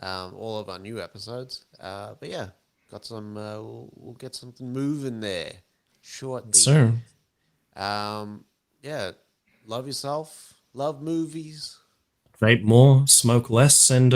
All of our new episodes. But yeah, got some. We'll get something moving there shortly. Sir. Yeah. Love yourself. Love movies. Vape more, smoke less, and